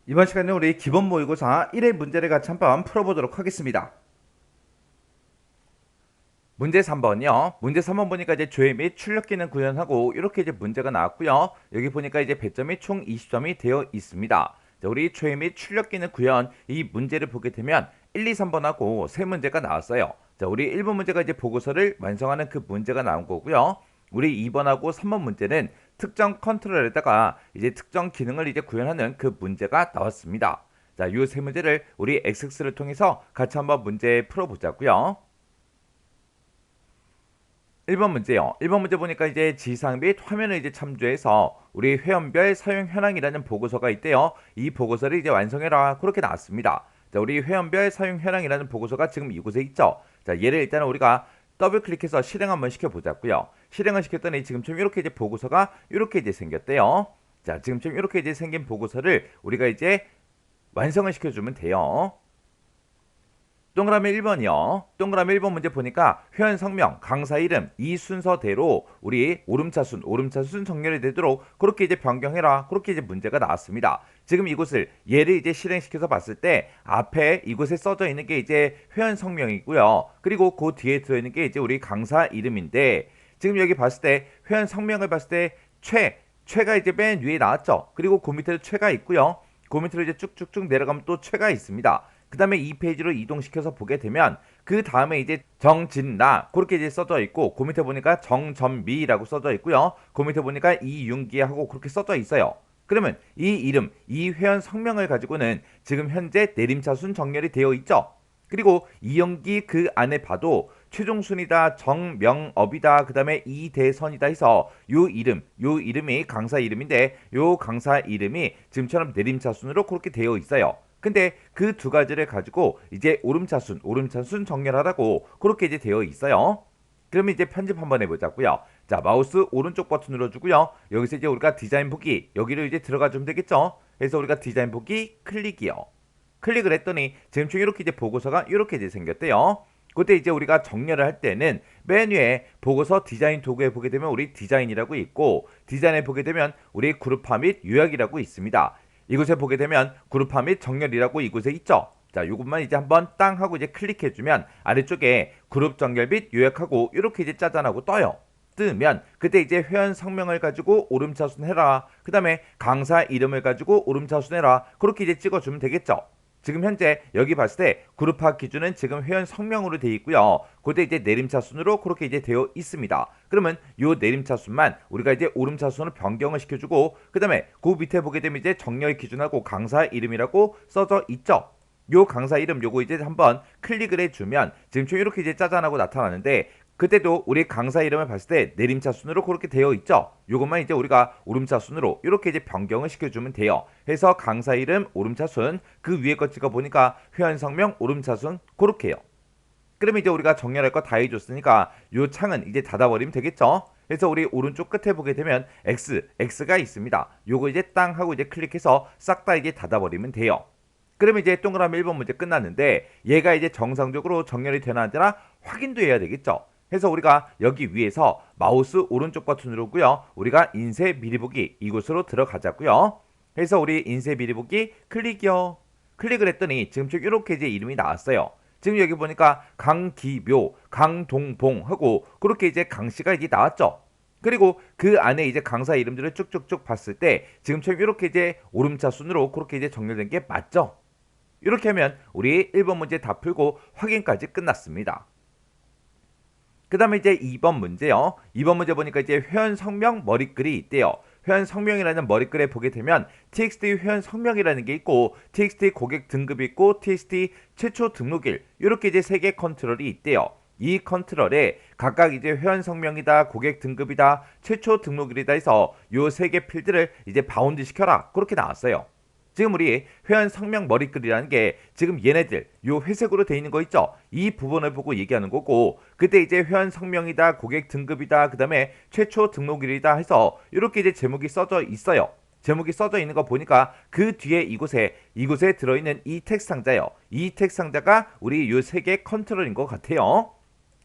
이번 시간에 우리 기본 모의고사 1회 문제를 같이 한번 풀어보도록 하겠습니다. 문제 3번이요. 문제 3번 보니까 이제 조회 및 출력 기능 구현하고 이렇게 이제 문제가 나왔고요. 여기 보니까 이제 배점이 총 20점이 되어 있습니다. 자, 우리 조회 및 출력 기능 구현 이 문제를 보게 되면 1, 2, 3번하고 세 문제가 나왔어요. 자, 우리 1번 문제가 이제 보고서를 완성하는 그 문제가 나온 거고요. 우리 2번하고 3번 문제는 특정 컨트롤에다가 이제 특정 기능을 이제 구현하는 그 문제가 나왔습니다. 자, 이 세 문제를 우리 XX를 통해서 같이 한번 문제 풀어보자고요. 1번 문제요. 1번 문제 보니까 이제 지상 및 화면을 이제 참조해서 우리 회원별 사용 현황이라는 보고서가 있대요. 이 보고서를 이제 완성해라. 그렇게 나왔습니다. 자, 우리 회원별 사용 현황이라는 보고서가 지금 이곳에 있죠. 자, 얘를 일단 우리가 더블 클릭해서 실행 한번 시켜보자고요. 실행을 시켰더니 지금처럼 이렇게 이제 보고서가 이렇게 이제 생겼대요. 자, 지금처럼 이렇게 이제 생긴 보고서를 우리가 이제 완성을 시켜주면 돼요. 동그라미 1번이요. 동그라미 1번 문제 보니까 회원 성명, 강사 이름 이 순서대로 우리 오름차순 정렬이 되도록 그렇게 이제 변경해라. 그렇게 이제 문제가 나왔습니다. 지금 이곳을 얘를 이제 실행시켜서 봤을 때 앞에 이곳에 써져 있는 게 이제 회원 성명이고요. 그리고 그 뒤에 들어있는 게 이제 우리 강사 이름인데 지금 여기 봤을 때 회원 성명을 봤을 때 최가 이제 맨 위에 나왔죠. 그리고 그 밑에도 최가 있고요. 그 밑으로 이제 쭉쭉쭉 내려가면 또 최가 있습니다. 그 다음에 이 페이지로 이동시켜서 보게 되면 그 다음에 이제 정진나 그렇게 이제 써져 있고 그 밑에 보니까 정전미라고 써져 있고요. 그 밑에 보니까 이윤기하고 그렇게 써져 있어요. 그러면 이 이름, 이 회원 성명을 가지고는 지금 현재 내림차순 정렬이 되어 있죠. 그리고 이연기 그 안에 봐도 최종순이다, 정명업이다, 그 다음에 이대선이다 해서 요 이름이 강사 이름인데 요 강사 이름이 지금처럼 내림차순으로 그렇게 되어 있어요. 근데 그 두 가지를 가지고 이제 오름차순 정렬하라고 그렇게 이제 되어 있어요. 그러면 이제 편집 한번 해보자고요. 자, 마우스 오른쪽 버튼 눌러주고요. 여기서 이제 우리가 디자인 보기 여기를 이제 들어가 주면 되겠죠. 그래서 우리가 디자인 보기 클릭이요. 클릭을 했더니 지금 이렇게 이제 보고서가 이렇게 이제 생겼대요. 그때 이제 우리가 정렬을 할 때는 메뉴에 보고서 디자인 도구에 보게 되면 우리 디자인이라고 있고 디자인에 보게 되면 우리 그룹화 및 요약이라고 있습니다. 이곳에 보게 되면 그룹화 및 정렬이라고 이곳에 있죠. 자, 이것만 이제 한번 땅 하고 이제 클릭해주면 아래쪽에 그룹 정렬 및 요약하고 이렇게 이제 짜잔하고 떠요. 뜨면 그때 이제 회원 성명을 가지고 오름차순 해라. 그 다음에 강사 이름을 가지고 오름차순 해라. 그렇게 이제 찍어주면 되겠죠. 지금 현재 여기 봤을 때 그룹화 기준은 지금 회원 성명으로 되어 있고요. 그때 이제 내림차순으로 그렇게 이제 되어 있습니다. 그러면 요 내림차순만 우리가 이제 오름차순으로 변경을 시켜주고 그 다음에 그 밑에 보게 되면 이제 정렬 기준하고 강사 이름이라고 써져 있죠. 요 강사 이름 요거 이제 한번 클릭을 해주면 지금 이렇게 이제 짜잔하고 나타나는데 그때도 우리 강사 이름을 봤을 때 내림차순으로 그렇게 되어 있죠. 요것만 이제 우리가 오름차순으로 이렇게 이제 변경을 시켜주면 돼요. 해서 강사 이름 오름차순 그 위에 거 찍어 보니까 회원 성명 오름차순 그렇게요. 그러면 이제 우리가 정렬할 거 다 해줬으니까 요 창은 이제 닫아버리면 되겠죠. 그래서 우리 오른쪽 끝에 보게 되면 X가 있습니다. 요거 이제 땅 하고 이제 클릭해서 싹 다 이제 닫아버리면 돼요. 그러면 이제 동그라미 1번 문제 끝났는데 얘가 이제 정상적으로 정렬이 되나 안 되나 확인도 해야 되겠죠. 그래서 우리가 여기 위에서 마우스 오른쪽 버튼 누르고요. 우리가 인쇄 미리 보기 이곳으로 들어가자고요. 그래서 우리 인쇄 미리 보기 클릭이요. 클릭을 했더니 지금 이렇게 이제 이름이 나왔어요. 지금 여기 보니까 강기묘, 강동봉 하고 그렇게 이제 강씨가 이제 나왔죠. 그리고 그 안에 이제 강사 이름들을 쭉쭉쭉 봤을 때 지금처럼 이렇게 이제 오름차 순으로 그렇게 이제 정렬된 게 맞죠? 이렇게 하면 우리 1번 문제 다 풀고 확인까지 끝났습니다. 그 다음에 이제 2번 문제요. 2번 문제 보니까 이제 회원 성명 머리글이 있대요. 회원 성명이라는 머리글에 보게 되면 txt 회원 성명이라는 게 있고 txt 고객 등급이 있고 txt 최초 등록일 이렇게 이제 세 개 컨트롤이 있대요. 이 컨트롤에 각각 이제 회원 성명이다, 고객 등급이다, 최초 등록일이다 해서 요 세 개 필드를 이제 바운드 시켜라. 그렇게 나왔어요. 지금 우리 회원 성명 머리글이라는 게 지금 얘네들 요 회색으로 돼 있는 거 있죠. 이 부분을 보고 얘기하는 거고 그때 이제 회원 성명이다 고객 등급이다 그 다음에 최초 등록일이다 해서 이렇게 이제 제목이 써져 있어요. 제목이 써져 있는 거 보니까 그 뒤에 이곳에 들어있는 이 텍스트 상자요. 이 텍스트 상자가 우리 요 세 개 컨트롤인 것 같아요.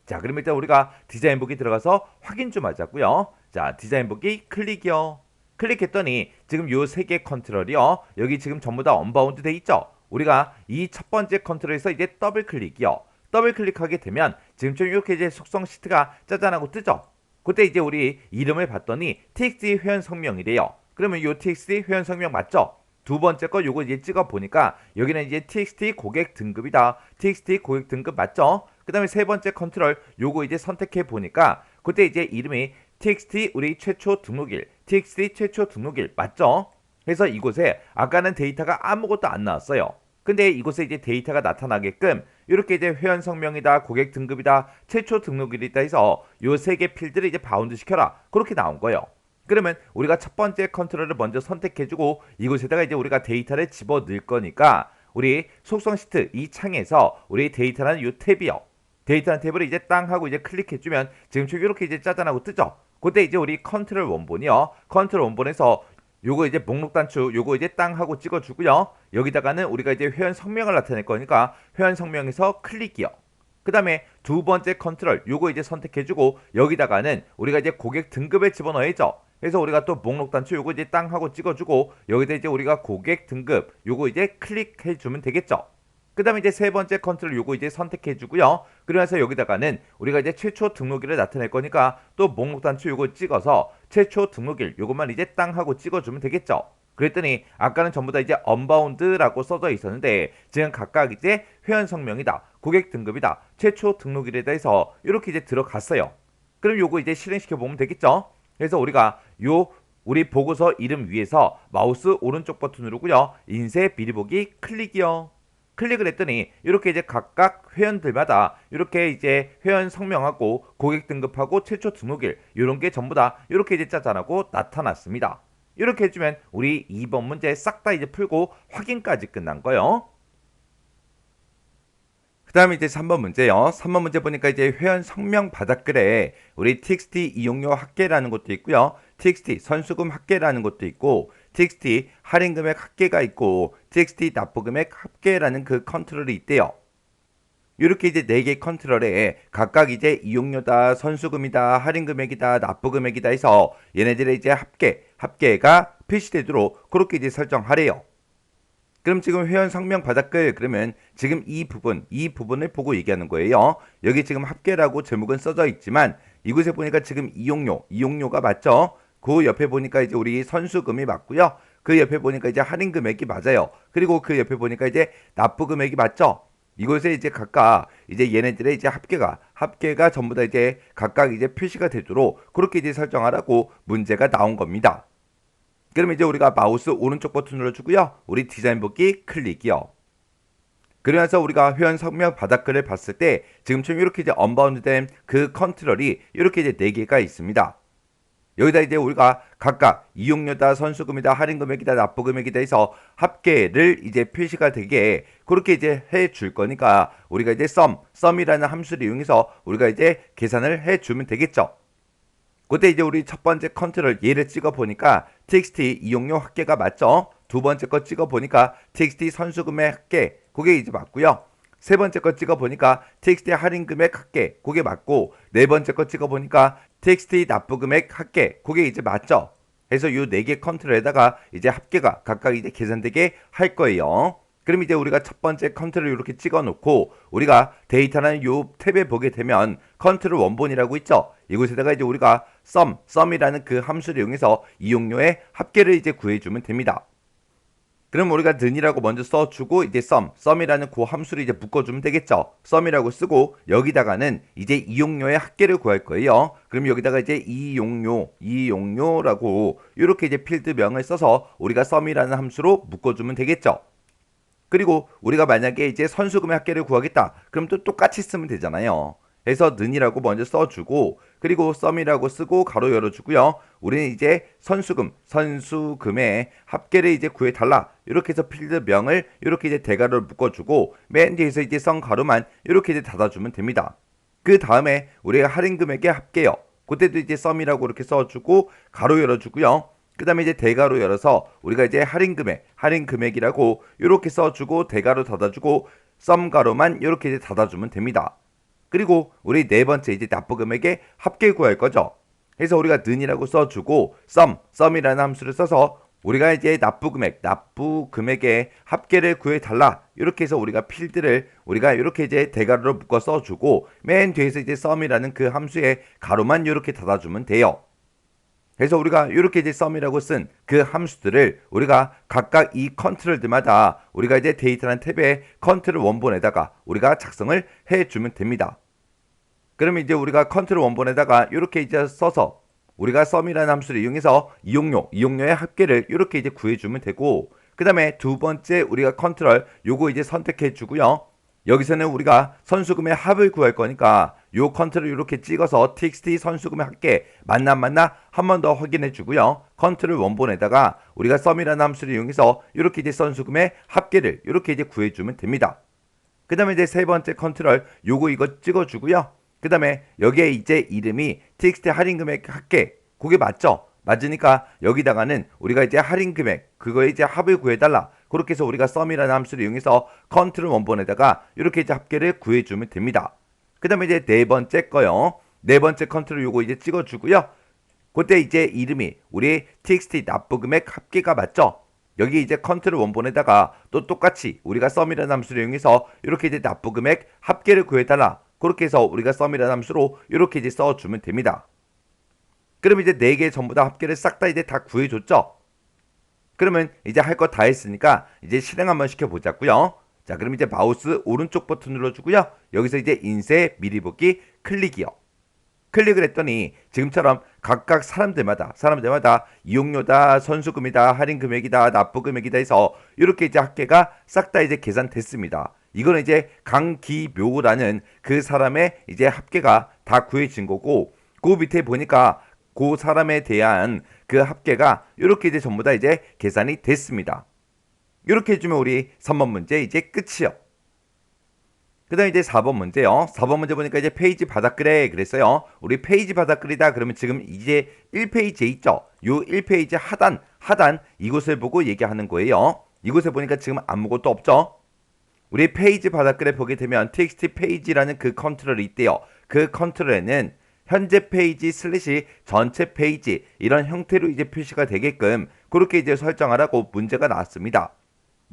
자, 그럼 일단 우리가 디자인 보기 들어가서 확인 좀 하자고요. 자, 디자인 보기 클릭이요. 클릭했더니 지금 요 세 개 컨트롤이요. 여기 지금 전부 다 언바운드 돼 있죠. 우리가 이 첫 번째 컨트롤에서 이제 더블 클릭이요. 더블 클릭하게 되면 지금처럼 이렇게 이제 속성 시트가 짜잔하고 뜨죠. 그때 이제 우리 이름을 봤더니 txt 회원 성명이래요. 그러면 요 txt 회원 성명 맞죠? 두 번째 거 요거 이제 찍어 보니까 여기는 이제 txt 고객 등급이다. txt 고객 등급 맞죠? 그 다음에 세 번째 컨트롤 요거 이제 선택해 보니까 그때 이제 이름이 txt 우리 최초 등록일, txt 최초 등록일 맞죠? 그래서 이곳에 아까는 데이터가 아무것도 안 나왔어요. 근데 이곳에 이제 데이터가 나타나게끔 이렇게 이제 회원 성명이다, 고객 등급이다, 최초 등록일이다 해서 요 세 개 필드를 이제 바운드 시켜라. 그렇게 나온 거예요. 그러면 우리가 첫 번째 컨트롤을 먼저 선택해주고 이곳에다가 이제 우리가 데이터를 집어 넣을 거니까 우리 속성 시트 이 창에서 우리 데이터라는 요 탭이요. 데이터라는 탭을 이제 땅 하고 이제 클릭해주면 지금처럼 이렇게 이제 짜잔하고 뜨죠. 그때 이제 우리 컨트롤 원본이요. 컨트롤 원본에서 요거 이제 목록 단추 요거 이제 땅 하고 찍어주고요. 여기다가는 우리가 이제 회원 성명을 나타낼 거니까 회원 성명에서 클릭이요. 그 다음에 두 번째 컨트롤 요거 이제 선택해주고 여기다가는 우리가 이제 고객 등급에 집어넣어야죠. 그래서 우리가 또 목록 단추 요거 이제 땅 하고 찍어주고 여기다 이제 우리가 고객 등급 요거 이제 클릭해주면 되겠죠. 그 다음에 이제 세 번째 컨트롤 요거 이제 선택해주고요. 그러면서 여기다가는 우리가 이제 최초 등록일을 나타낼 거니까 또 목록 단추 요거 찍어서 최초 등록일 요것만 이제 땅 하고 찍어주면 되겠죠. 그랬더니 아까는 전부 다 이제 언바운드라고 써져 있었는데 지금 각각 이제 회원 성명이다, 고객 등급이다, 최초 등록일에 대해서 이렇게 이제 들어갔어요. 그럼 요거 이제 실행시켜 보면 되겠죠. 그래서 우리가 요 우리 보고서 이름 위에서 마우스 오른쪽 버튼 누르고요. 인쇄 미리 보기 클릭이요. 클릭을 했더니 이렇게 이제 각각 회원들마다 이렇게 이제 회원 성명하고 고객 등급하고 최초 등록일 이런 게 전부 다 이렇게 이제 짜잔하고 나타났습니다. 이렇게 해주면 우리 2번 문제 싹 다 이제 풀고 확인까지 끝난 거예요. 그 다음에 이제 3번 문제요. 3번 문제 보니까 이제 회원 성명 바닥글에 우리 txt 이용료 합계라는 것도 있고요. txt 선수금 합계라는 것도 있고 txt 할인금액 합계가 있고 txt 납부금액 합계라는 그 컨트롤이 있대요. 이렇게 이제 4개 컨트롤에 각각 이제 이용료다, 선수금이다, 할인금액이다, 납부금액이다 해서 얘네들의 이제 합계가 표시되도록 그렇게 이제 설정하래요. 그럼 지금 회원 성명 바닥글 그러면 지금 이 부분을 보고 얘기하는 거예요. 여기 지금 합계라고 제목은 써져 있지만 이곳에 보니까 지금 이용료가 맞죠? 그 옆에 보니까 이제 우리 선수금이 맞고요. 그 옆에 보니까 이제 할인 금액이 맞아요. 그리고 그 옆에 보니까 이제 납부 금액이 맞죠? 이곳에 이제 각각 이제 얘네들의 이제 합계가 전부 다 이제 각각 이제 표시가 되도록 그렇게 이제 설정하라고 문제가 나온 겁니다. 그럼 이제 우리가 마우스 오른쪽 버튼 눌러주고요. 우리 디자인 보기 클릭이요. 그러면서 우리가 회원 성명 바닥글을 봤을 때 지금처럼 이렇게 이제 언바운드된 그 컨트롤이 이렇게 이제 4개가 있습니다. 여기다 이제 우리가 각각 이용료다, 선수금이다, 할인금액이다, 납부금액이다 해서 합계를 이제 표시가 되게 그렇게 이제 해 줄 거니까 우리가 이제 sum이라는 함수를 이용해서 우리가 이제 계산을 해 주면 되겠죠. 그때 이제 우리 첫 번째 컨트롤 얘를 찍어 보니까 txt 이용료 합계가 맞죠? 두 번째 거 찍어 보니까 txt 선수금액 합계 그게 이제 맞고요. 세 번째 거 찍어 보니까 txt 할인금액 합계 그게 맞고 네 번째 거 찍어 보니까 txt 납부금액 합계 그게 이제 맞죠? 그래서 요 4개 컨트롤에다가 이제 합계가 각각 이제 계산되게 할 거예요. 그럼 이제 우리가 첫 번째 컨트롤 이렇게 찍어 놓고 우리가 데이터라는 요 탭에 보게 되면 컨트롤 원본이라고 있죠. 이곳에다가 이제 우리가 sum이라는 그 함수를 이용해서 이용료의 합계를 이제 구해주면 됩니다. 그럼 우리가 는이라고 먼저 써주고 이제 sum이라는 그 함수를 이제 묶어주면 되겠죠. sum이라고 쓰고 여기다가는 이제 이용료의 합계를 구할 거예요. 그럼 여기다가 이제 이용료라고 이렇게 이제 필드명을 써서 우리가 sum이라는 함수로 묶어주면 되겠죠. 그리고 우리가 만약에 이제 선수금의 합계를 구하겠다. 그럼 또 똑같이 쓰면 되잖아요. 그래서 는이라고 먼저 써주고 그리고 sum이라고 쓰고 가로 열어주고요. 우리는 이제 선수금의 합계를 이제 구해달라. 이렇게 해서 필드명을 이렇게 이제 대괄호를 묶어주고 맨 뒤에서 이제 가로만 이렇게 이제 닫아주면 됩니다. 그 다음에 우리가 할인금액의 합계요. 그때도 이제 sum이라고 이렇게 써주고 가로 열어주고요. 그 다음에 이제 대괄호 열어서 우리가 이제 할인금액이라고 이렇게 써주고 대괄호 닫아주고 썸가로만 이렇게 이제 닫아주면 됩니다. 그리고 우리 네 번째 이제 납부금액의 합계 구할 거죠. 해서 우리가 는이라고 써주고 썸이라는 함수를 써서 우리가 이제 납부 금액의 합계를 구해달라. 이렇게 해서 우리가 필드를 우리가 이렇게 이제 대괄호로 묶어 써주고 맨 뒤에서 이제 썸이라는 그 함수의 가로만 이렇게 닫아주면 돼요. 그래서 우리가 이렇게 이제 썸이라고 쓴 그 함수들을 우리가 각각 이 컨트롤들마다 우리가 이제 데이터라는 탭에 컨트롤 원본에다가 우리가 작성을 해주면 됩니다. 그러면 이제 우리가 컨트롤 원본에다가 이렇게 이제 써서 우리가 썸이라는 함수를 이용해서 이용료의 합계를 이렇게 이제 구해주면 되고, 그 다음에 두 번째 우리가 컨트롤 요거 이제 선택해 주고요. 여기서는 우리가 선수금의 합을 구할 거니까 요 컨트롤 이렇게 찍어서 txt 선수금의 합계 맞나 한 번 더 확인해 주고요. 컨트롤 원본에다가 우리가 썸이라는 함수를 이용해서 이렇게 이제 선수금의 합계를 이렇게 이제 구해 주면 됩니다. 그 다음에 이제 세 번째 컨트롤 요거 이거 찍어 주고요. 그 다음에 여기에 이제 이름이 txt 할인금액 합계 그게 맞죠? 맞으니까 여기다가는 우리가 이제 할인금액 그거에 이제 합을 구해달라. 그렇게 해서 우리가 썸이라는 함수를 이용해서 컨트롤 원본에다가 이렇게 이제 합계를 구해주면 됩니다. 그 다음에 이제 네 번째 거요. 네 번째 컨트롤 요거 이제 찍어주고요. 그때 이제 이름이 우리 txt 납부금액 합계가 맞죠? 여기 이제 컨트롤 원본에다가 또 똑같이 우리가 썸이라는 함수를 이용해서 이렇게 이제 납부금액 합계를 구해달라. 그렇게 해서 우리가 썸이라는 함수로 이렇게 이제 써주면 됩니다. 그럼 이제 4개 전부 다 합계를 싹 다 이제 다 구해줬죠? 그러면 이제 할 거 다 했으니까 이제 실행 한번 시켜보자고요. 자, 그럼 이제 마우스 오른쪽 버튼 눌러주고요. 여기서 이제 인쇄 미리 보기 클릭이요. 클릭을 했더니 지금처럼 각각 사람들마다 이용료다, 선수금이다, 할인금액이다, 납부금액이다 해서 이렇게 이제 합계가 싹 다 이제 계산됐습니다. 이거는 이제 강기묘라는 그 사람의 이제 합계가 다 구해진 거고, 그 밑에 보니까 그 사람에 대한 그 합계가 이렇게 이제 전부 다 이제 계산이 됐습니다. 이렇게 해주면 우리 3번 문제 이제 끝이요. 그 다음에 이제 4번 문제요. 4번 문제 보니까 이제 페이지 바닥글에 그랬어요. 우리 페이지 바닥글이다 그러면 지금 이제 1페이지에 있죠. 요 1페이지 하단 이곳을 보고 얘기하는 거예요. 이곳에 보니까 지금 아무것도 없죠. 우리 페이지 바닥글에 보게 되면 txt 페이지라는 그 컨트롤이 있대요. 그 컨트롤에는 현재 페이지 슬래시 전체 페이지 이런 형태로 이제 표시가 되게끔 그렇게 이제 설정하라고 문제가 나왔습니다.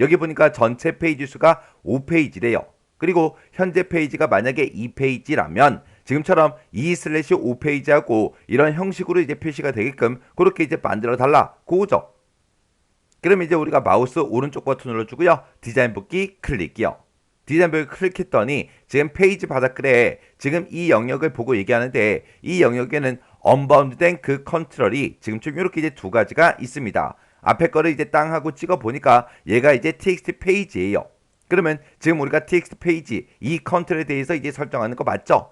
여기 보니까 전체 페이지 수가 5페이지래요. 그리고 현재 페이지가 만약에 2페이지라면 지금처럼 2 슬래시 5페이지하고 이런 형식으로 이제 표시가 되게끔 그렇게 이제 만들어 달라. 그거죠. 그럼 이제 우리가 마우스 오른쪽 버튼 눌러주고요. 디자인 복귀 클릭이요. 디자인 복귀 클릭했더니 지금 페이지 바닥글에 지금 이 영역을 보고 얘기하는데 이 영역에는 언바운드된 그 컨트롤이 지금 좀 이렇게 이제 두 가지가 있습니다. 앞에 거를 이제 땅 하고 찍어 보니까 얘가 이제 txt 페이지예요. 그러면 지금 우리가 txt 페이지 이 컨트롤에 대해서 이제 설정하는 거 맞죠?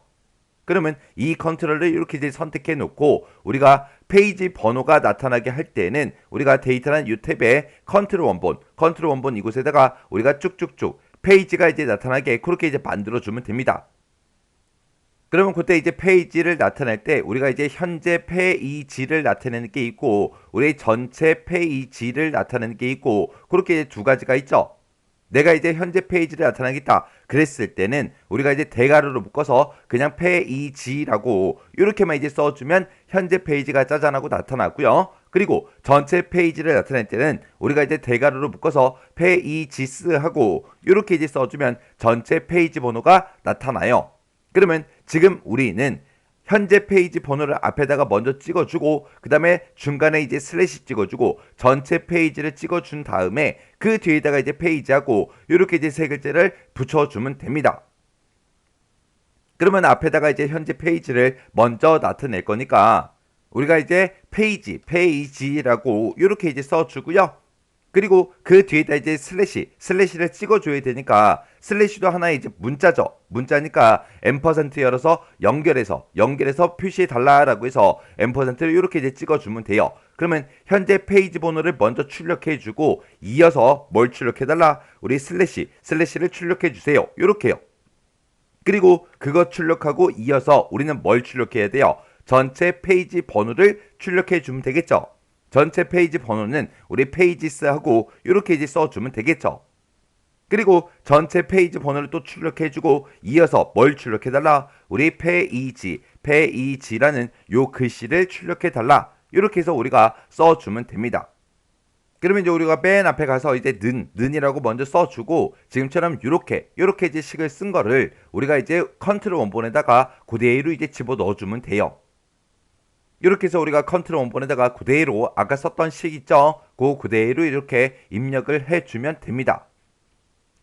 그러면 이 컨트롤을 이렇게 이제 선택해 놓고 우리가 페이지 번호가 나타나게 할 때는 우리가 데이터라는 이 탭에 컨트롤 원본 이곳에다가 우리가 쭉쭉쭉 페이지가 이제 나타나게 그렇게 이제 만들어 주면 됩니다. 그러면 그때 이제 페이지를 나타낼 때 우리가 이제 현재 페이지를 나타내는 게 있고 우리 전체 페이지를 나타내는 게 있고 그렇게 이제 두 가지가 있죠. 내가 이제 현재 페이지를 나타내겠다 그랬을 때는 우리가 이제 대괄호로 묶어서 그냥 페이지라고 이렇게만 이제 써주면 현재 페이지가 짜잔하고 나타나고요. 그리고 전체 페이지를 나타낼 때는 우리가 이제 대괄호로 묶어서 페이지스하고 이렇게 이제 써주면 전체 페이지 번호가 나타나요. 그러면 지금 우리는 현재 페이지 번호를 앞에다가 먼저 찍어주고 그 다음에 중간에 이제 슬래시 찍어주고 전체 페이지를 찍어준 다음에 그 뒤에다가 이제 페이지하고 이렇게 이제 세 글자를 붙여주면 됩니다. 그러면 앞에다가 이제 현재 페이지를 먼저 나타낼 거니까 우리가 이제 페이지라고 이렇게 이제 써주고요. 그리고 그 뒤에다 이제 슬래시를 찍어줘야 되니까 슬래시도 하나의 이제 문자죠. 문자니까 앰퍼센트 열어서 연결해서 표시해 달라라고 해서 앰퍼센트를 이렇게 이제 찍어주면 돼요. 그러면 현재 페이지 번호를 먼저 출력해주고 이어서 뭘 출력해달라? 우리 슬래시를 출력해주세요. 이렇게요. 그리고 그거 출력하고 이어서 우리는 뭘 출력해야 돼요? 전체 페이지 번호를 출력해주면 되겠죠. 전체 페이지 번호는 우리 페이지스하고 이렇게 이제 써주면 되겠죠. 그리고 전체 페이지 번호를 또 출력해주고 이어서 뭘 출력해달라? 우리 페이지라는 요 글씨를 출력해달라. 이렇게 해서 우리가 써주면 됩니다. 그러면 이제 우리가 맨 앞에 가서 이제 는이라고 먼저 써주고 지금처럼 요렇게 이제 식을 쓴 거를 우리가 이제 컨트롤 원본에다가 그대로 이제 집어 넣어주면 돼요. 이렇게 해서 우리가 컨트롤 원본에다가 그대로 아까 썼던 식 있죠? 그대로 이렇게 입력을 해주면 됩니다.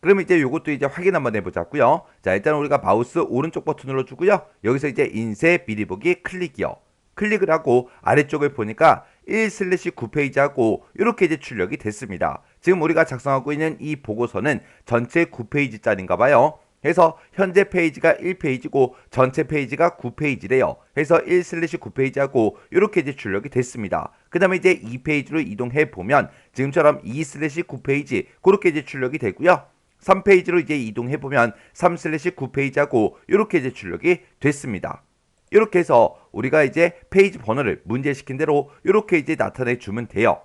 그러면 이제 요것도 이제 확인 한번 해보자고요. 자, 일단 우리가 마우스 오른쪽 버튼 눌러주고요. 여기서 이제 인쇄 미리 보기 클릭이요. 클릭을 하고 아래쪽을 보니까 1/9페이지하고 이렇게 이제 출력이 됐습니다. 지금 우리가 작성하고 있는 이 보고서는 전체 9페이지짜리인가 봐요. 그래서 현재 페이지가 1페이지고 전체 페이지가 9페이지래요. 그래서 1/9페이지하고 이렇게 이제 출력이 됐습니다. 그 다음에 이제 2페이지로 이동해 보면 지금처럼 2/9페이지 그렇게 이제 출력이 되고요. 3페이지로 이제 이동해 보면 3/9페이지하고 이렇게 이제 출력이 됐습니다. 이렇게 해서 우리가 이제 페이지 번호를 문제시킨 대로 이렇게 이제 나타내 주면 돼요.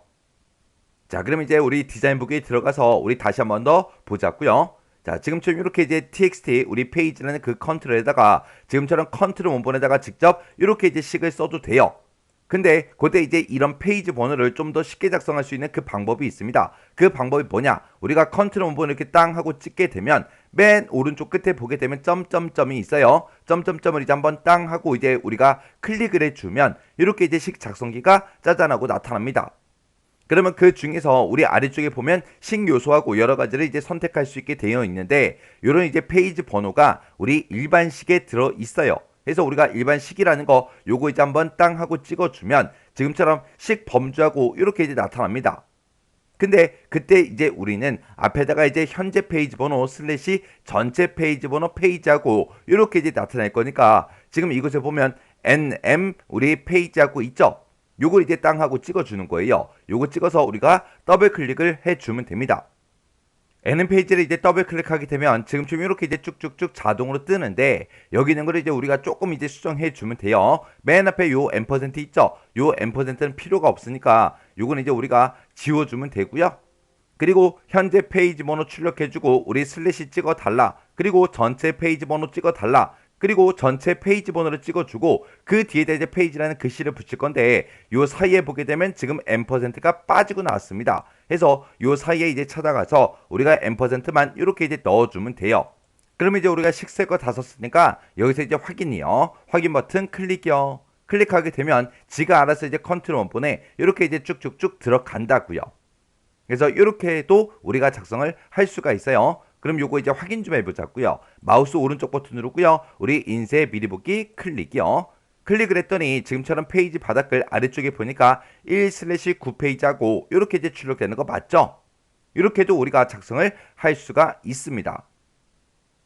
자, 그럼 이제 우리 디자인북에 들어가서 우리 다시 한번 더 보자고요. 자, 지금처럼 이렇게 이제 txt 우리 페이지라는 그 컨트롤에다가 지금처럼 컨트롤 원본에다가 직접 이렇게 이제 식을 써도 돼요. 근데 그때 이제 이런 페이지 번호를 좀 더 쉽게 작성할 수 있는 그 방법이 있습니다. 그 방법이 뭐냐? 우리가 컨트롤 원본을 이렇게 땅 하고 찍게 되면 맨 오른쪽 끝에 보게 되면 점점점이 있어요. 점점점을 이제 한번 땅 하고 이제 우리가 클릭을 해주면 이렇게 이제 식 작성기가 짜잔하고 나타납니다. 그러면 그 중에서 우리 아래쪽에 보면 식 요소하고 여러 가지를 이제 선택할 수 있게 되어 있는데 이런 이제 페이지 번호가 우리 일반식에 들어 있어요. 그래서 우리가 일반식이라는 거 요거 이제 한번 땅 하고 찍어주면 지금처럼 식 범주하고 이렇게 이제 나타납니다. 근데 그때 이제 우리는 앞에다가 이제 현재 페이지 번호 슬래시 전체 페이지 번호 페이지하고 이렇게 이제 나타날 거니까 지금 이곳에 보면 nm 우리 페이지하고 있죠. 요걸 이제 땅 하고 찍어주는 거예요. 요거 찍어서 우리가 더블 클릭을 해주면 됩니다. nm 페이지를 이제 더블 클릭하게 되면 지금쯤 이렇게 이제 쭉쭉쭉 자동으로 뜨는데 여기 있는 걸 이제 우리가 조금 이제 수정해 주면 돼요. 맨 앞에 요 %% 있죠? 요 %는 필요가 없으니까 요건 이제 우리가 지워주면 되고요. 그리고 현재 페이지 번호 출력해주고 우리 슬래시 찍어달라. 그리고 전체 페이지 번호 찍어달라. 그리고 전체 페이지 번호를 찍어주고 그 뒤에다 이제 페이지라는 글씨를 붙일 건데 요 사이에 보게 되면 지금 %가 빠지고 나왔습니다. 그래서 요 사이에 이제 찾아가서 우리가 %만 이렇게 이제 넣어주면 돼요. 그러면 이제 우리가 식세 거 다 썼으니까 여기서 이제 확인이요. 확인 버튼 클릭이요. 클릭하게 되면 지가 알아서 이제 컨트롤 원본에 이렇게 이제 쭉쭉쭉 들어간다고요. 그래서 이렇게 해도 우리가 작성을 할 수가 있어요. 그럼 요거 이제 확인 좀 해보자고요. 마우스 오른쪽 버튼 누르고요. 우리 인쇄 미리 보기 클릭이요. 클릭을 했더니 지금처럼 페이지 바닥글 아래쪽에 보니까 1/9페이지하고 이렇게 이제 출력되는 거 맞죠? 이렇게도 우리가 작성을 할 수가 있습니다.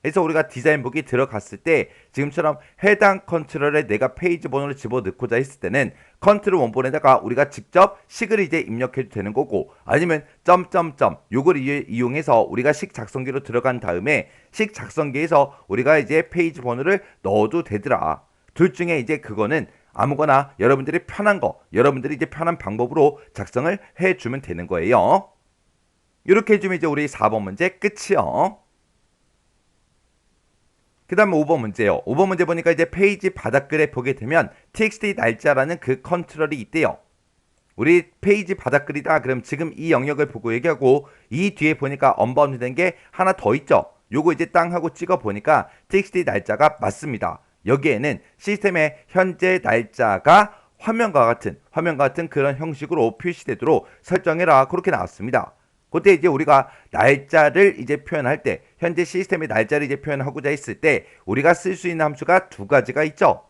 그래서 우리가 디자인북이 들어갔을 때 지금처럼 해당 컨트롤에 내가 페이지 번호를 집어넣고자 했을 때는 컨트롤 원본에다가 우리가 직접 식을 이제 입력해도 되는 거고 아니면 점점점 요걸 이용해서 우리가 식 작성기로 들어간 다음에 식 작성기에서 우리가 이제 페이지 번호를 넣어도 되더라. 둘 중에 이제 그거는 아무거나 여러분들이 편한 거, 여러분들이 이제 편한 방법으로 작성을 해주면 되는 거예요. 이렇게 해주면 이제 우리 4번 문제 끝이요. 그 다음에 5번 문제요. 5번 문제 보니까 이제 페이지 바닥글에 보게 되면 txt 날짜라는 그 컨트롤이 있대요. 우리 페이지 바닥글이다. 그럼 지금 이 영역을 보고 얘기하고 이 뒤에 보니까 언바운드 된 게 하나 더 있죠. 요거 이제 땅 하고 찍어 보니까 txt 날짜가 맞습니다. 여기에는 시스템의 현재 날짜가 화면과 같은 그런 형식으로 표시되도록 설정해라. 그렇게 나왔습니다. 그때 이제 우리가 날짜를 이제 표현할 때 현재 시스템의 날짜를 이제 표현하고자 했을 때 우리가 쓸 수 있는 함수가 두 가지가 있죠.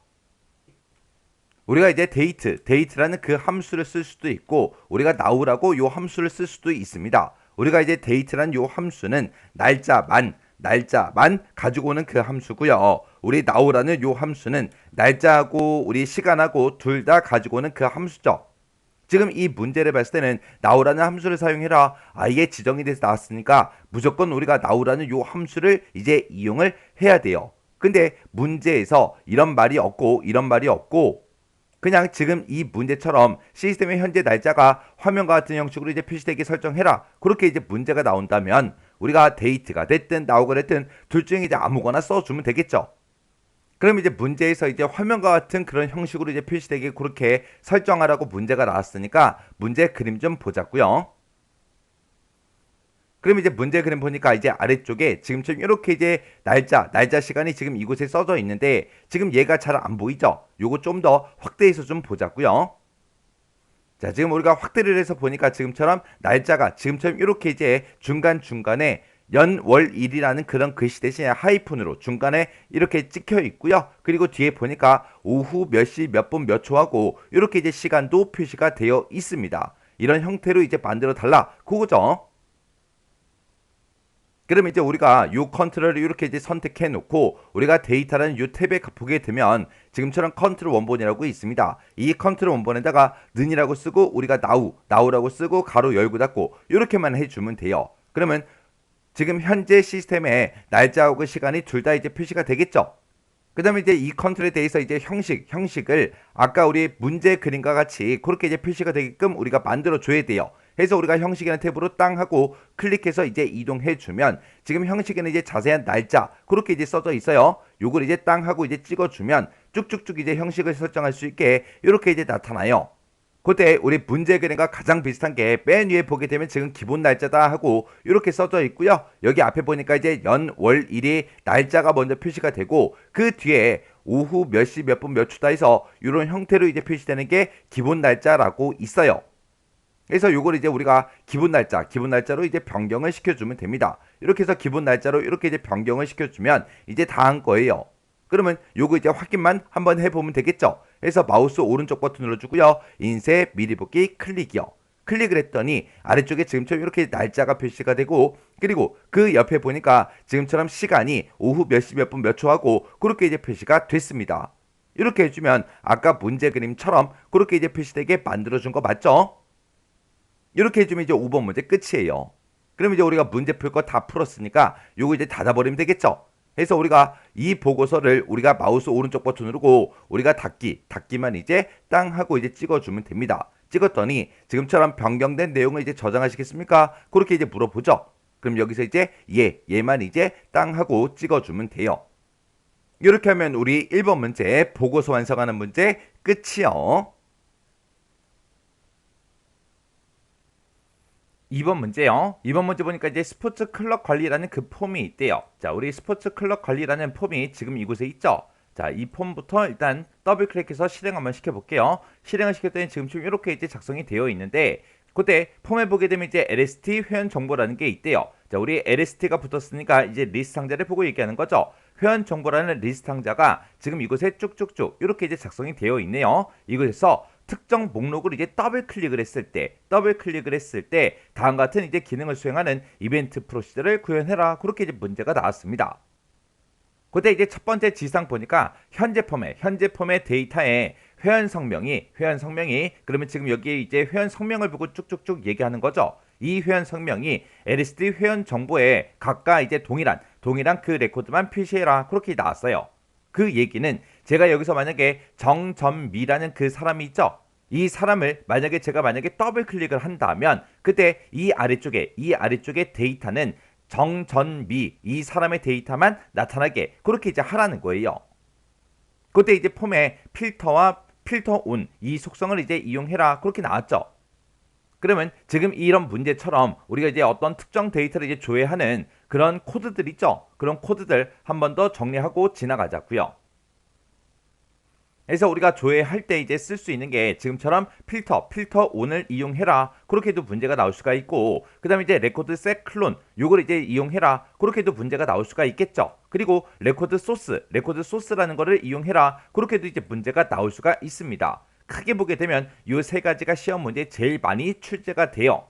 우리가 이제 데이트라는 그 함수를 쓸 수도 있고 우리가 now라고 요 함수를 쓸 수도 있습니다. 우리가 이제 데이트라는 요 함수는 날짜만 가지고 오는 그 함수고요. 우리 now라는 요 함수는 날짜하고 우리 시간하고 둘 다 가지고 오는 그 함수죠. 지금 이 문제를 봤을 때는 now라는 함수를 사용해라. 아예 지정이 돼서 나왔으니까 무조건 우리가 now라는 요 함수를 이제 이용을 해야 돼요. 근데 문제에서 이런 말이 없고 그냥 지금 이 문제처럼 시스템의 현재 날짜가 화면과 같은 형식으로 이제 표시되게 설정해라. 그렇게 이제 문제가 나온다면 우리가 데이트가 됐든 나오고 됐든 둘 중에 이제 아무거나 써주면 되겠죠. 그럼 이제 문제에서 이제 화면과 같은 그런 형식으로 이제 표시되게 그렇게 설정하라고 문제가 나왔으니까 문제 그림 좀 보자고요. 그럼 이제 문제 그림 보니까 이제 아래쪽에 지금처럼 이렇게 이제 날짜 시간이 지금 이곳에 써져 있는데 지금 얘가 잘 안 보이죠? 요거 좀 더 확대해서 좀 보자고요. 자, 지금 우리가 확대를 해서 보니까 지금처럼 날짜가 지금처럼 이렇게 이제 중간중간에 연, 월, 일이라는 그런 글씨 대신에 하이픈으로 중간에 이렇게 찍혀 있고요. 그리고 뒤에 보니까 오후 몇 시, 몇 분, 몇 초하고 이렇게 이제 시간도 표시가 되어 있습니다. 이런 형태로 이제 만들어 달라. 그거죠. 그러면 이제 우리가 요 컨트롤을 이렇게 이제 선택해 놓고 우리가 데이터라는 요 탭에 보게 되면 지금처럼 컨트롤 원본이라고 있습니다. 이 컨트롤 원본에다가 는이라고 쓰고 우리가 나우라고 쓰고 가로 열고 닫고 이렇게만 해주면 돼요. 그러면 지금 현재 시스템에 날짜하고 시간이 둘 다 이제 표시가 되겠죠. 그 다음에 이제 이 컨트롤에 대해서 이제 형식을 아까 우리 문제 그림과 같이 그렇게 이제 표시가 되게끔 우리가 만들어 줘야 돼요. 해서 우리가 형식이라는 탭으로 땅 하고 클릭해서 이제 이동해 주면 지금 형식에는 이제 자세한 날짜 그렇게 이제 써져 있어요. 요걸 이제 땅 하고 이제 찍어 주면 쭉쭉쭉 이제 형식을 설정할 수 있게 이렇게 이제 나타나요. 그때 우리 문제 그림과 가장 비슷한 게 맨 위에 보게 되면 지금 기본 날짜다 하고 이렇게 써져 있고요. 여기 앞에 보니까 이제 연, 월, 일이 날짜가 먼저 표시가 되고 그 뒤에 오후 몇 시, 몇 분, 몇 초다 해서 이런 형태로 이제 표시되는 게 기본 날짜라고 있어요. 그래서 요걸 이제 우리가 기본 날짜로 이제 변경을 시켜주면 됩니다. 이렇게 해서 기본 날짜로 이렇게 이제 변경을 시켜주면 이제 다 한 거예요. 그러면 요거 이제 확인만 한번 해보면 되겠죠. 그래서 마우스 오른쪽 버튼 눌러주고요. 인쇄 미리 보기 클릭이요. 클릭을 했더니 아래쪽에 지금처럼 이렇게 날짜가 표시가 되고 그리고 그 옆에 보니까 지금처럼 시간이 오후 몇 시 몇 분 몇 초 하고 그렇게 이제 표시가 됐습니다. 이렇게 해주면 아까 문제 그림처럼 그렇게 이제 표시되게 만들어준 거 맞죠? 이렇게 해주면 이제 5번 문제 끝이에요. 그럼 이제 우리가 문제 풀 거 다 풀었으니까 요거 이제 닫아버리면 되겠죠? 해서 우리가 이 보고서를 우리가 마우스 오른쪽 버튼 누르고 우리가 닫기만 이제 땅 하고 이제 찍어주면 됩니다. 찍었더니 지금처럼 변경된 내용을 이제 저장하시겠습니까? 그렇게 이제 물어보죠. 그럼 여기서 이제 얘만 이제 땅 하고 찍어주면 돼요. 이렇게 하면 우리 1번 문제 보고서 완성하는 문제 끝이요. 2번 문제요. 2번 문제 보니까 이제 스포츠 클럽 관리라는 그 폼이 있대요. 자, 우리 스포츠 클럽 관리라는 폼이 지금 이곳에 있죠. 자, 이 폼부터 일단 더블 클릭해서 실행 한번 시켜볼게요. 실행을 시켰더니 지금 이렇게 이제 작성이 되어 있는데 그때 폼에 보게 되면 이제 LST 회원 정보라는 게 있대요. 자, 우리 LST가 붙었으니까 이제 리스트 상자를 보고 얘기하는 거죠. 회원 정보라는 리스트 상자가 지금 이곳에 쭉쭉쭉 이렇게 이제 작성이 되어 있네요. 이곳에서 특정 목록을 이제 더블 클릭을 했을 때 다음과 같은 이제 기능을 수행하는 이벤트 프로시저를 구현해라. 그렇게 이제 문제가 나왔습니다. 그때 이제 첫 번째 지상 보니까 현재 폼의 데이터에 회원 성명이 그러면 지금 여기에 이제 회원 성명을 보고 쭉쭉쭉 얘기하는 거죠. 이 회원 성명이 LSD 회원 정보에 각각 이제 동일한 그 레코드만 표시해라. 그렇게 나왔어요. 그 얘기는 제가 여기서 만약에 정전미라는 그 사람이 있죠. 이 사람을 제가 만약에 더블 클릭을 한다면 그때 이 아래쪽에 데이터는 정전미 이 사람의 데이터만 나타나게 그렇게 이제 하라는 거예요. 그때 이제 폼에 필터와 필터 온 이 속성을 이제 이용해라. 그렇게 나왔죠. 그러면 지금 이런 문제처럼 우리가 이제 어떤 특정 데이터를 이제 조회하는 그런 코드들 있죠. 그런 코드들 한 번 더 정리하고 지나가자고요. 그래서 우리가 조회할 때 이제 쓸 수 있는 게 지금처럼 필터 온을 이용해라. 그렇게도 문제가 나올 수가 있고 그 다음에 이제 레코드 셋 클론 요걸 이제 이용해라. 그렇게도 문제가 나올 수가 있겠죠. 그리고 레코드 소스라는 거를 이용해라. 그렇게도 이제 문제가 나올 수가 있습니다. 크게 보게 되면 이 세 가지가 시험 문제에 제일 많이 출제가 돼요.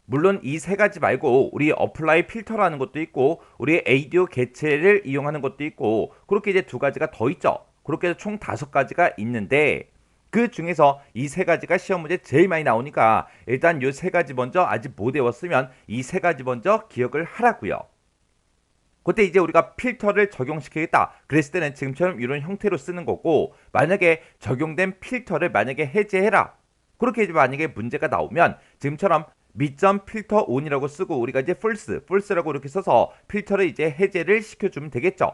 물론 이 세 가지 말고 우리 어플라이 필터라는 것도 있고 우리 에이디오 개체를 이용하는 것도 있고 그렇게 이제 두 가지가 더 있죠. 그렇게 해서 총 5가지가 있는데 그 중에서 이 세 가지가 시험 문제 제일 많이 나오니까 일단 이 세 가지 먼저 아직 못 외웠으면 이 세 가지 먼저 기억을 하라고요. 그때 이제 우리가 필터를 적용시키겠다 그랬을 때는 지금처럼 이런 형태로 쓰는 거고 만약에 적용된 필터를 만약에 해제해라 그렇게 이제 만약에 문제가 나오면 지금처럼 미점 필터 온이라고 쓰고 우리가 이제 false라고 이렇게 써서 필터를 이제 해제를 시켜주면 되겠죠.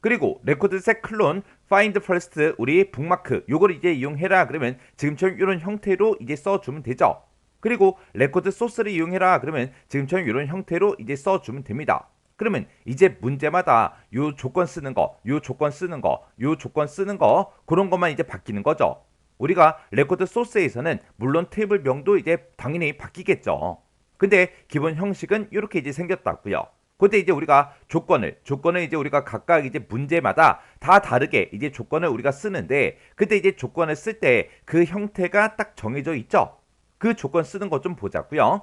그리고 레코드 셋 클론 find first 우리 북마크 요걸 이제 이용해라 그러면 지금처럼 이런 형태로 이제 써주면 되죠. 그리고 레코드 소스를 이용해라 그러면 지금처럼 이런 형태로 이제 써주면 됩니다. 그러면 이제 문제마다 요 조건 쓰는 거, 요 조건 쓰는 거, 요 조건 쓰는 거 그런 것만 이제 바뀌는 거죠. 우리가 레코드 소스에서는 물론 테이블명도 이제 당연히 바뀌겠죠. 근데 기본 형식은 이렇게 이제 생겼다고요. 근데 이제 우리가 조건을 이제 우리가 각각 이제 문제마다 다 다르게 이제 조건을 우리가 쓰는데 그때 이제 조건을 쓸 때 그 형태가 딱 정해져 있죠. 그 조건 쓰는 거 좀 보자고요.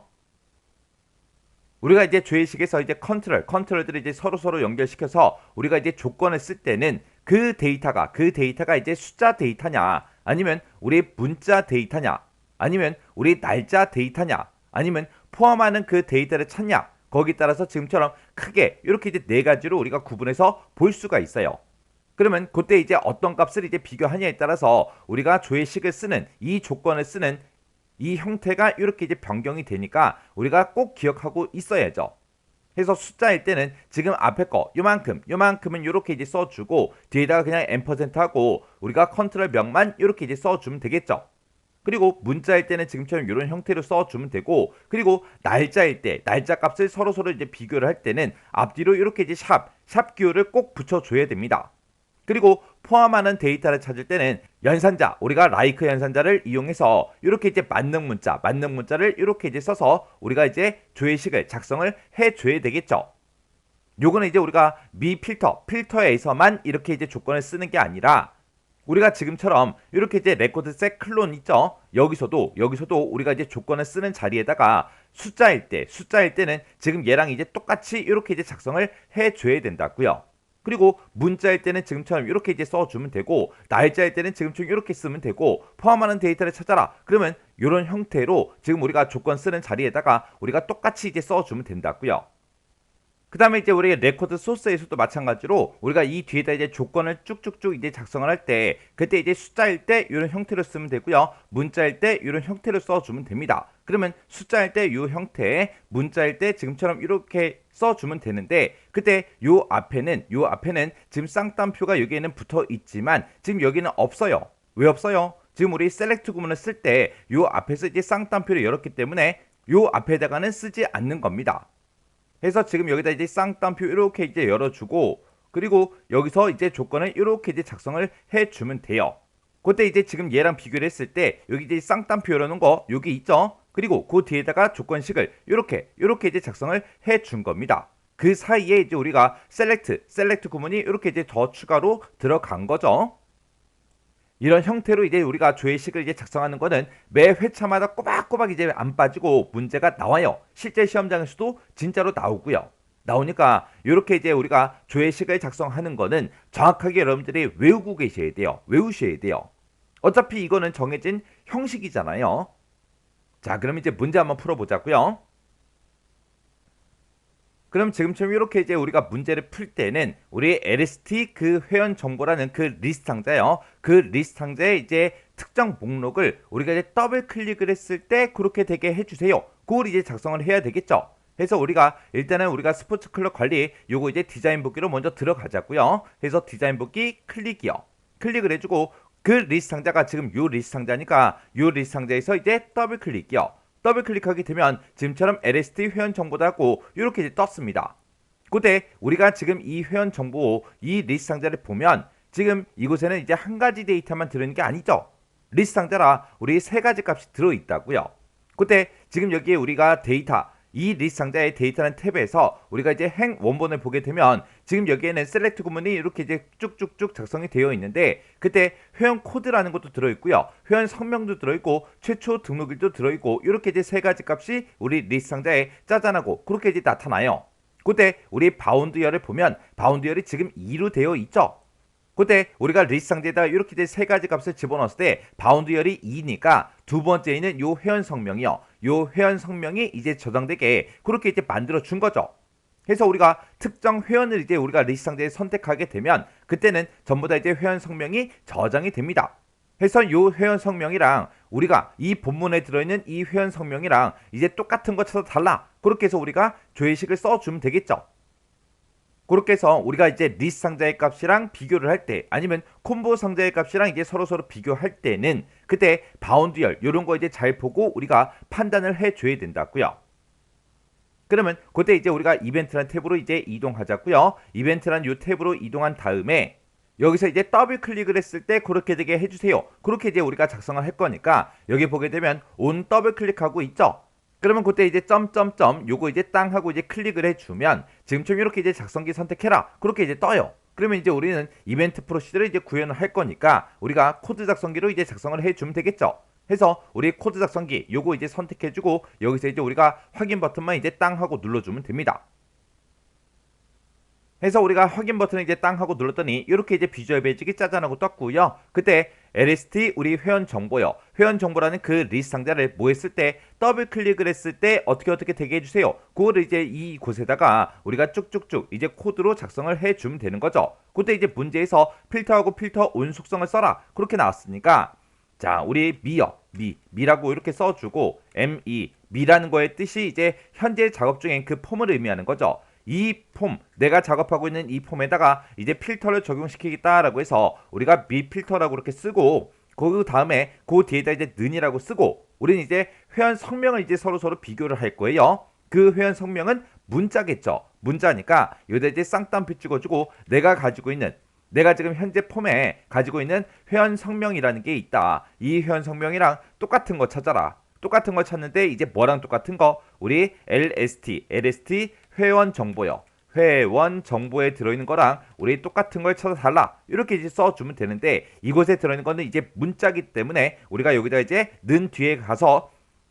우리가 이제 조회식에서 이제 컨트롤들을 이제 서로 연결시켜서 우리가 이제 조건을 쓸 때는 그 데이터가 이제 숫자 데이터냐 아니면 우리 문자 데이터냐 아니면 우리 날짜 데이터냐 아니면 포함하는 그 데이터를 찾냐 거기에 따라서 지금처럼 크게 이렇게 이제 네 가지로 우리가 구분해서 볼 수가 있어요. 그러면 그때 이제 어떤 값을 이제 비교하냐에 따라서 우리가 조회식을 쓰는 이 조건을 쓰는 이 형태가 이렇게 이제 변경이 되니까 우리가 꼭 기억하고 있어야죠. 그래서 숫자일 때는 지금 앞에 거 요만큼은 이렇게 이제 써주고 뒤에다가 그냥 앰퍼센트 하고 우리가 컨트롤 명만 이렇게 이제 써주면 되겠죠. 그리고 문자일 때는 지금처럼 이런 형태로 써주면 되고 그리고 날짜일 때 날짜 값을 서로 이제 비교를 할 때는 앞뒤로 이렇게 이제 샵 기호를 꼭 붙여줘야 됩니다. 그리고 포함하는 데이터를 찾을 때는 연산자 우리가 like 연산자를 이용해서 이렇게 이제 맞는 문자를 이렇게 이제 써서 우리가 이제 조회식을 작성을 해줘야 되겠죠. 요거는 이제 우리가 필터에서만 이렇게 이제 조건을 쓰는 게 아니라 우리가 지금처럼 이렇게 이제 레코드 셋 클론 있죠. 여기서도 우리가 이제 조건을 쓰는 자리에다가 숫자일 때는 지금 얘랑 이제 똑같이 이렇게 이제 작성을 해줘야 된다고요. 그리고 문자일 때는 지금처럼 이렇게 이제 써주면 되고 날짜일 때는 지금처럼 이렇게 쓰면 되고 포함하는 데이터를 찾아라. 그러면 이런 형태로 지금 우리가 조건 쓰는 자리에다가 우리가 똑같이 이제 써주면 된다고요. 그 다음에 이제 우리 레코드 소스에서도 마찬가지로 우리가 이 뒤에다 이제 조건을 쭉쭉쭉 이제 작성을 할 때 그때 이제 숫자일 때 이런 형태로 쓰면 되고요. 문자일 때 이런 형태로 써주면 됩니다. 그러면 숫자일 때 이 형태, 문자일 때 지금처럼 이렇게 써주면 되는데 그때 요 앞에는 지금 쌍따옴표가 여기에는 붙어 있지만 지금 여기는 없어요. 왜 없어요? 지금 우리 셀렉트 구문을 쓸 때 요 앞에서 이제 쌍따옴표를 열었기 때문에 요 앞에다가는 쓰지 않는 겁니다. 그래서 지금 여기다 이제 쌍따옴표 이렇게 이제 열어주고 그리고 여기서 이제 조건을 이렇게 이제 작성을 해주면 돼요. 그때 이제 지금 얘랑 비교를 했을 때 여기 이제 쌍따옴표 열어놓은 거 여기 있죠. 그리고 그 뒤에다가 조건식을 이렇게 이제 작성을 해준 겁니다. 그 사이에 이제 우리가 셀렉트 구문이 이렇게 이제 더 추가로 들어간 거죠. 이런 형태로 이제 우리가 조회식을 이제 작성하는 거는 매 회차마다 꼬박꼬박 이제 안 빠지고 문제가 나와요. 실제 시험장에서도 진짜로 나오고요. 나오니까 이렇게 이제 우리가 조회식을 작성하는 거는 정확하게 여러분들이 외우고 계셔야 돼요. 외우셔야 돼요. 어차피 이거는 정해진 형식이잖아요. 자, 그럼 이제 문제 한번 풀어보자고요. 그럼 지금처럼 이렇게 이제 우리가 문제를 풀 때는 우리 LST 그 회원 정보라는 그 리스트 상자요. 그 리스트 상자에 이제 특정 목록을 우리가 이제 더블 클릭을 했을 때 그렇게 되게 해주세요. 그걸 이제 작성을 해야 되겠죠. 그래서 우리가 일단은 우리가 스포츠 클럽 관리 요거 이제 디자인 복귀로 먼저 들어가자고요. 그래서 디자인 복귀 클릭이요. 클릭을 해주고 그 리스트 상자가 지금 요 리스트 상자니까 요 리스트 상자에서 이제 더블 클릭이요. 더블 클릭하게 되면 지금처럼 LST 회원 정보라고 이렇게 이제 떴습니다. 그때 우리가 지금 이 회원 정보 이 리스트 상자를 보면 지금 이곳에는 이제 한 가지 데이터만 들어있는 게 아니죠. 리스트 상자라 우리 세 가지 값이 들어있다고요. 그때 지금 여기에 우리가 이 리스트 상자의 데이터는 탭에서 우리가 이제 행 원본을 보게 되면 지금 여기에는 셀렉트 구문이 이렇게 이제 쭉쭉쭉 작성이 되어 있는데 그때 회원 코드라는 것도 들어있고요. 회원 성명도 들어있고 최초 등록일도 들어있고 이렇게 이제 세 가지 값이 우리 리스트 상자에 짜잔하고 그렇게 이제 나타나요. 그때 우리 바운드열을 보면 바운드열이 지금 2로 되어 있죠. 그때 우리가 리스트 상자에다가 이렇게 이제 세 가지 값을 집어넣었을 때 바운드열이 2니까 두 번째에는 요 회원 성명이요. 요 회원 성명이 이제 저장되게 그렇게 이제 만들어 준 거죠. 그래서 우리가 특정 회원을 이제 우리가 리스트 상자에 선택하게 되면 그때는 전부 다 이제 회원 성명이 저장이 됩니다. 그래서 요 회원 성명이랑 우리가 이 본문에 들어있는 이 회원 성명이랑 이제 똑같은 거 찾아 달라. 그렇게 해서 우리가 조회식을 써주면 되겠죠. 그렇게 해서 우리가 이제 리스트 상자의 값이랑 비교를 할 때, 아니면 콤보 상자의 값이랑 이제 서로 비교할 때는 그때 바운드열 이런 거 이제 잘 보고 우리가 판단을 해줘야 된다고요. 그러면 그때 이제 우리가 이벤트란 탭으로 이제 이동하자고요. 이벤트란 요 탭으로 이동한 다음에 여기서 이제 더블 클릭을 했을 때 그렇게 되게 해주세요. 그렇게 이제 우리가 작성을 할 거니까 여기 보게 되면 온 더블 클릭하고 있죠. 그러면 그때 이제 점점점 요거 이제 땅 하고 이제 클릭을 해주면 지금처럼 이렇게 이제 작성기 선택해라. 그렇게 이제 떠요. 그러면 이제 우리는 이벤트 프로시저를 이제 구현을 할 거니까 우리가 코드 작성기로 이제 작성을 해주면 되겠죠. 해서 우리 코드 작성기 요거 이제 선택해주고 여기서 이제 우리가 확인 버튼만 이제 땅 하고 눌러주면 됩니다. 해서 우리가 확인 버튼을 이제 땅 하고 눌렀더니 이렇게 이제 비주얼 베이직이 짜잔하고 떴고요. 그때 LST 우리 회원 정보요. 회원 정보라는 그 리스트 상자를 뭐 했을 때 더블 클릭을 했을 때 어떻게 되게 해주세요. 그거를 이제 이곳에다가 우리가 쭉쭉쭉 이제 코드로 작성을 해주면 되는 거죠. 그때 이제 문제에서 필터하고 필터 온 속성을 써라. 그렇게 나왔으니까 자, 우리 미라고 이렇게 써주고 미라는 거의 뜻이 이제 현재 작업 중인 그 폼을 의미하는 거죠. 이 폼, 내가 작업하고 있는 이 폼에다가 이제 필터를 적용시키겠다라고 해서 우리가 미 필터라고 이렇게 쓰고 그 다음에 그 뒤에다 이제 는이라고 쓰고 우리는 이제 회원 성명을 이제 서로 비교를 할 거예요. 그 회원 성명은 문자겠죠. 문자니까 여기다 이제 쌍따옴표 찍어주고 내가 지금 현재 폼에 가지고 있는 회원 성명이라는 게 있다. 이 회원 성명이랑 똑같은 거 찾아라. 똑같은 거 찾는데 이제 뭐랑 똑같은 거? 우리 LST 회원 정보요. 회원 정보에 들어있는 거랑 우리 똑같은 걸 찾아달라. 이렇게 이제 써주면 되는데 이곳에 들어있는 거는 이제 문자기 때문에 우리가 여기다 이제 는 뒤에 가서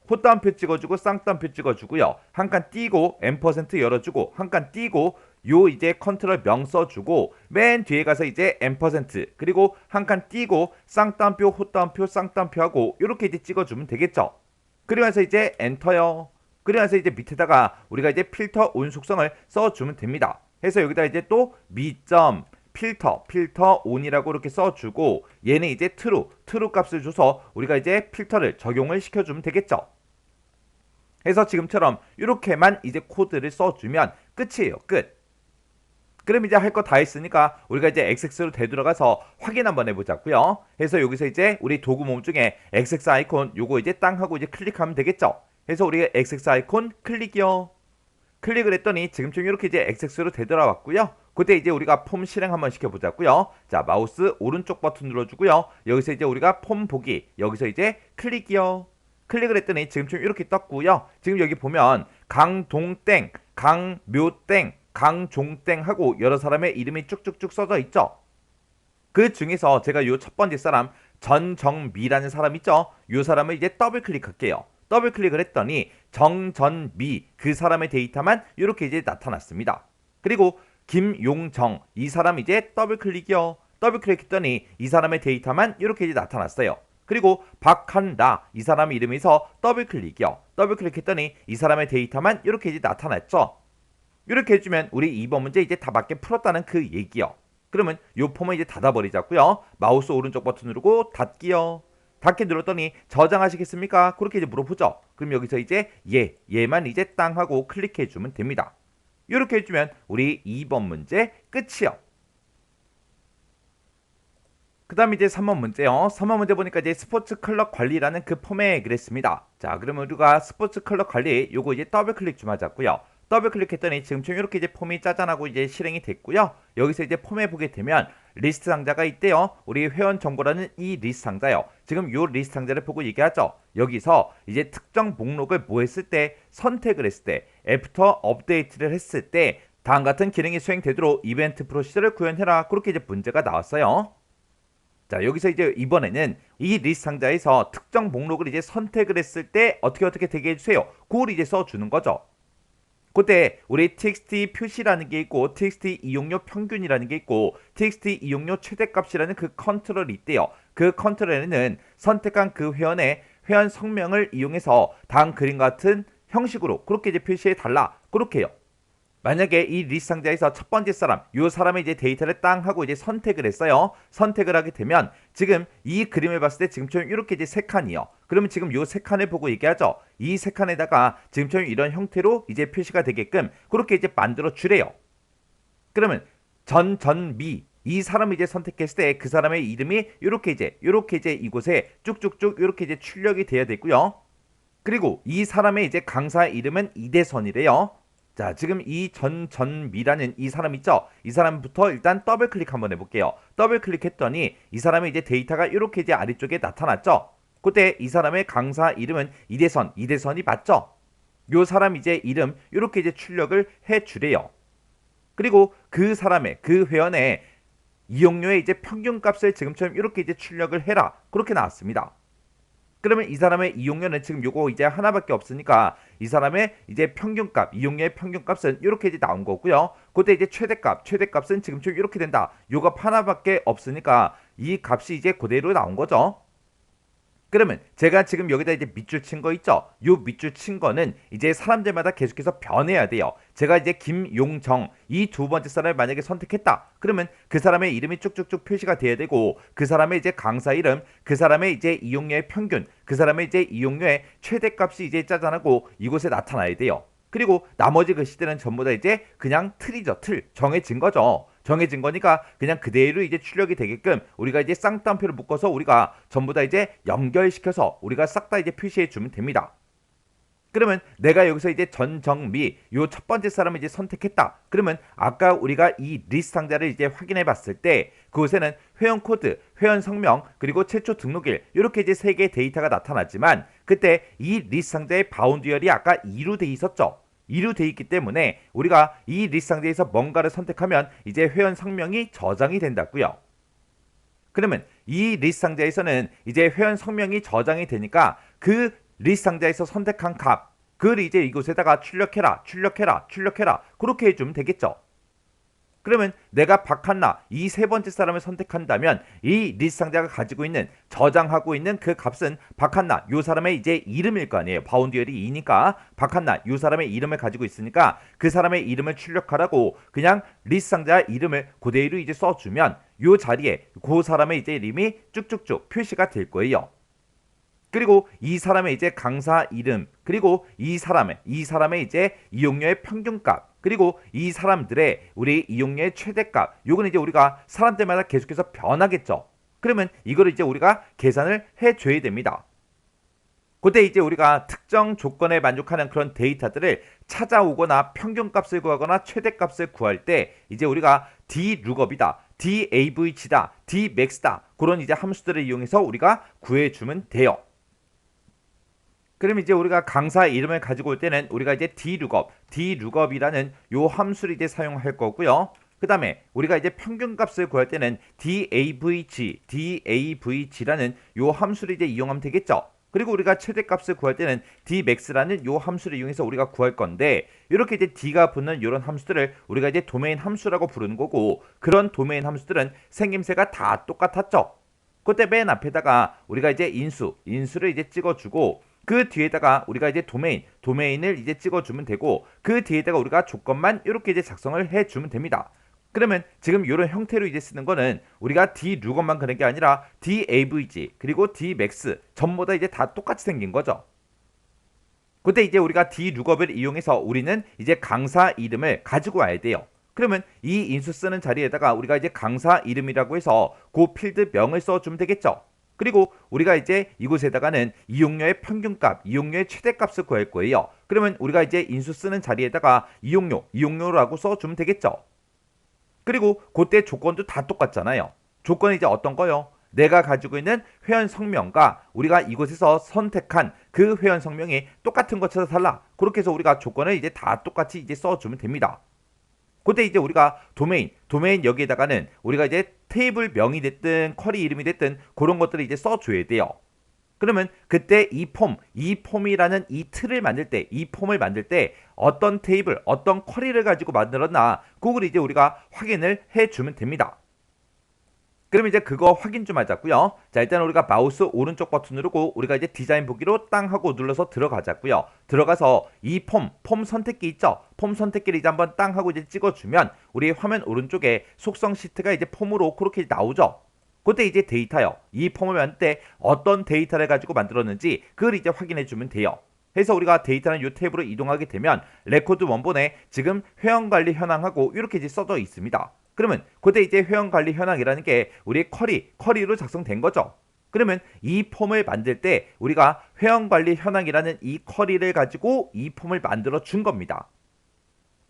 호따옴표 찍어주고 쌍따옴표 찍어주고요. 한 칸 띄고 M% 열어주고 한 칸 띄고 요 이제 컨트롤 명 써주고 맨 뒤에 가서 이제 M% 그리고 한 칸 띄고 쌍따옴표 호따옴표 쌍따옴표 하고 이렇게 이제 찍어주면 되겠죠. 그러면서 이제 엔터요. 그러면서 이제 밑에다가 우리가 이제 필터 온 속성을 써주면 됩니다. 해서 여기다 이제 또 미점 필터 온이라고 이렇게 써주고 얘는 이제 true 값을 줘서 우리가 이제 필터를 적용을 시켜주면 되겠죠. 해서 지금처럼 이렇게만 이제 코드를 써주면 끝이에요. 끝. 그럼 이제 할 거 다 했으니까 우리가 이제 XX로 되돌아가서 확인 한번 해보자고요. 해서 여기서 이제 우리 도구 모음 중에 XX 아이콘 요거 이제 땅 하고 이제 클릭하면 되겠죠. 해서 우리가 XX 아이콘 클릭이요. 클릭을 했더니 지금처럼 이렇게 이제 XX로 되돌아왔고요. 그때 이제 우리가 폼 실행 한번 시켜보자고요. 자, 마우스 오른쪽 버튼 눌러주고요. 여기서 이제 우리가 폼 보기 여기서 이제 클릭이요. 클릭을 했더니 지금처럼 이렇게 떴고요. 지금 여기 보면 강동땡, 강묘땡, 강종땡 하고 여러 사람의 이름이 쭉쭉쭉 써져 있죠. 그 중에서 제가 요 첫 번째 사람 전정미라는 사람 있죠. 요 사람을 이제 더블 클릭할게요. 더블 클릭을 했더니 정전미 그 사람의 데이터만 이렇게 이제 나타났습니다. 그리고 김용정 이 사람 이제 더블 클릭이요. 더블 클릭했더니 이 사람의 데이터만 이렇게 이제 나타났어요. 그리고 박한나 이 사람 이름에서 더블 클릭이요. 더블 클릭했더니 이 사람의 데이터만 이렇게 이제 나타났죠. 이렇게 해주면 우리 2번 문제 이제 다 맞게 풀었다는 그 얘기요. 그러면 이 폼을 이제 닫아버리자고요. 마우스 오른쪽 버튼 누르고 닫기요. 닫기 눌렀더니 저장하시겠습니까? 그렇게 이제 물어보죠. 그럼 여기서 이제 얘만 이제 땅 하고 클릭해주면 됩니다. 이렇게 해주면 우리 2번 문제 끝이요. 그 다음 이제 3번 문제요. 3번 문제 보니까 이제 스포츠 클럽 관리라는 그 폼에 그랬습니다. 자, 그러면 우리가 스포츠 클럽 관리 요거 이제 더블 클릭 좀 하자고요. 더블 클릭했더니 지금처럼 이렇게 이제 폼이 짜잔하고 이제 실행이 됐고요. 여기서 이제 폼에 보게 되면 리스트 상자가 있대요. 우리 회원 정보라는 이 리스트 상자요. 지금 요 리스트 상자를 보고 얘기하죠. 여기서 이제 특정 목록을 뭐 했을 때 선택을 했을 때 애프터 업데이트를 했을 때 다음 같은 기능이 수행되도록 이벤트 프로시저를 구현해라. 그렇게 이제 문제가 나왔어요. 자, 여기서 이제 이번에는 이 리스트 상자에서 특정 목록을 이제 선택을 했을 때 어떻게 되게 해주세요. 그걸 이제 써주는 거죠. 그때 우리 txt 표시라는 게 있고 txt 이용료 평균이라는 게 있고 txt 이용료 최대값이라는 그 컨트롤이 있대요. 그 컨트롤에는 선택한 그 회원의 회원 성명을 이용해서 다음 그림과 같은 형식으로 그렇게 이제 표시해 달라. 그렇게 해요. 만약에 이 리스트 상자에서 첫 번째 사람, 요 사람의 이제 데이터를 땅 하고 이제 선택을 했어요. 선택을 하게 되면 지금 이 그림을 봤을 때 지금처럼 이렇게 이제 세 칸이요. 그러면 지금 요 세 칸을 보고 얘기하죠. 이 세 칸에다가 지금처럼 이런 형태로 이제 표시가 되게끔 그렇게 이제 만들어 주래요. 그러면 미 이 사람을 이제 선택했을 때 그 사람의 이름이 요렇게 이제 이곳에 쭉쭉쭉 요렇게 이제 출력이 돼야 되고요. 그리고 이 사람의 이제 강사 이름은 이대선이래요. 자, 지금 이 전미라는 이 사람 있죠? 이 사람부터 일단 더블 클릭 한번 해볼게요. 더블 클릭했더니 이 사람의 이제 데이터가 이렇게 이제 아래쪽에 나타났죠? 그때 이 사람의 강사 이름은 이대선이 맞죠? 요 사람 이제 이름 이렇게 이제 출력을 해주래요. 그리고 그 사람의 그 회원의 이용료의 이제 평균값을 지금처럼 이렇게 이제 출력을 해라. 그렇게 나왔습니다. 그러면 이 사람의 이용료는 지금 요거 이제 하나밖에 없으니까 이 사람의 이제 평균값, 이용료의 평균값은 이렇게 이제 나온 거고요. 그때 이제 최대값은 지금처럼 이렇게 된다. 요 값 하나밖에 없으니까 이 값이 이제 그대로 나온 거죠. 그러면 제가 지금 여기다 이제 밑줄 친 거 있죠? 요 밑줄 친 거는 이제 사람들마다 계속해서 변해야 돼요. 제가 이제 김용정 이 두 번째 사람을 만약에 선택했다. 그러면 그 사람의 이름이 쭉쭉쭉 표시가 돼야 되고 그 사람의 이제 강사 이름, 그 사람의 이제 이용료의 평균, 그 사람의 이제 이용료의 최대값이 이제 짜잔하고 이곳에 나타나야 돼요. 그리고 나머지 글씨들은 전부 다 이제 그냥 틀이죠. 틀. 정해진 거죠. 정해진 거니까 그냥 그대로 이제 출력이 되게끔 우리가 이제 쌍따옴표를 묶어서 우리가 전부 다 이제 연결시켜서 우리가 싹 다 이제 표시해 주면 됩니다. 그러면 내가 여기서 이제 전정미 요 첫 번째 사람을 이제 선택했다. 그러면 아까 우리가 이 리스트 상자를 이제 확인해 봤을 때 그곳에는 회원 코드, 회원 성명, 그리고 최초 등록일 이렇게 이제 세 개의 데이터가 나타났지만 그때 이 리스트 상자의 바운드열이 아까 2로 돼 있었죠. 2로 돼 있기 때문에 우리가 이 리스트 상자에서 뭔가를 선택하면 이제 회원 성명이 저장이 된다고요. 그러면 이 리스트 상자에서는 이제 회원 성명이 저장이 되니까 그 리스트 상자에서 선택한 값, 그걸 이제 이곳에다가 출력해라. 그렇게 해주면 되겠죠. 그러면 내가 박한나 이 세 번째 사람을 선택한다면 이 리스트 상자가 가지고 있는 저장하고 있는 그 값은 박한나 요 사람의 이제 이름일 거 아니에요. 바운드열이 2니까 박한나 요 사람의 이름을 가지고 있으니까 그 사람의 이름을 출력하라고 그냥 리스트 상자 이름을 그대로 이제 써주면 요 자리에 그 사람의 이제 이름이 쭉쭉쭉 표시가 될 거예요. 그리고 이 사람의 이제 강사 이름, 그리고 이 사람의 이제 이용료의 평균값, 그리고 이 사람들의 우리 이용료의 최대값, 요거는 이제 우리가 사람들마다 계속해서 변하겠죠. 그러면 이거를 이제 우리가 계산을 해줘야 됩니다. 그때 이제 우리가 특정 조건에 만족하는 그런 데이터들을 찾아오거나 평균값을 구하거나 최대값을 구할 때 이제 우리가 dlookup이다, davg다, dmax다 그런 이제 함수들을 이용해서 우리가 구해주면 돼요. 그럼 이제 우리가 강사 이름을 가지고 올 때는 우리가 이제 dlookup이라는 요 함수를 이제 사용할 거고요. 그 다음에 우리가 이제 평균값을 구할 때는 davg라는 요 함수를 이제 이용하면 되겠죠. 그리고 우리가 최대값을 구할 때는 dmax라는 요 함수를 이용해서 우리가 구할 건데 이렇게 이제 d가 붙는 이런 함수들을 우리가 이제 도메인 함수라고 부르는 거고 그런 도메인 함수들은 생김새가 다 똑같았죠. 그때 맨 앞에다가 우리가 이제 인수를 이제 찍어주고 그 뒤에다가 우리가 이제 도메인을 이제 찍어주면 되고 그 뒤에다가 우리가 조건만 이렇게 이제 작성을 해주면 됩니다. 그러면 지금 이런 형태로 이제 쓰는 거는 우리가 dlookup만 그런 게 아니라 davg 그리고 dmax 전부 다 이제 다 똑같이 생긴 거죠. 그때 이제 우리가 dlookup을 이용해서 우리는 이제 강사 이름을 가지고 와야 돼요. 그러면 이 인수 쓰는 자리에다가 우리가 이제 강사 이름이라고 해서 그 필드 명을 써주면 되겠죠. 그리고 우리가 이제 이곳에다가는 이용료의 평균값, 이용료의 최대값을 구할 거예요. 그러면 우리가 이제 인수 쓰는 자리에다가 이용료라고 써주면 되겠죠. 그리고 그때 조건도 다 똑같잖아요. 조건이 이제 어떤 거요? 내가 가지고 있는 회원 성명과 우리가 이곳에서 선택한 그 회원 성명이 똑같은 것처럼 달라. 그렇게 해서 우리가 조건을 이제 다 똑같이 이제 써주면 됩니다. 그때 이제 우리가 도메인 여기에다가는 우리가 이제 테이블 명이 됐든 쿼리 이름이 됐든 그런 것들을 이제 써줘야 돼요. 그러면 그때 이 폼이라는 이 틀을 만들 때, 이 폼을 만들 때 어떤 테이블, 어떤 쿼리를 가지고 만들었나 그걸 이제 우리가 확인을 해주면 됩니다. 그러면 이제 그거 확인 좀 하자고요. 자, 일단 우리가 마우스 오른쪽 버튼 누르고 우리가 이제 디자인 보기로 땅 하고 눌러서 들어가자고요. 들어가서 이 폼 선택기 있죠? 폼 선택기를 이제 한번 땅 하고 이제 찍어주면 우리 화면 오른쪽에 속성 시트가 이제 폼으로 그렇게 나오죠. 그때 이제 데이터요. 이 폼을 만들 때 어떤 데이터를 가지고 만들었는지 그걸 이제 확인해 주면 돼요. 그래서 우리가 데이터는 이 탭으로 이동하게 되면 레코드 원본에 지금 회원관리 현황하고 이렇게 이제 써져 있습니다. 그러면 그때 이제 회원관리 현황이라는 게 우리 쿼리로 작성된 거죠. 그러면 이 폼을 만들 때 우리가 회원관리 현황이라는 이 쿼리를 가지고 이 폼을 만들어 준 겁니다.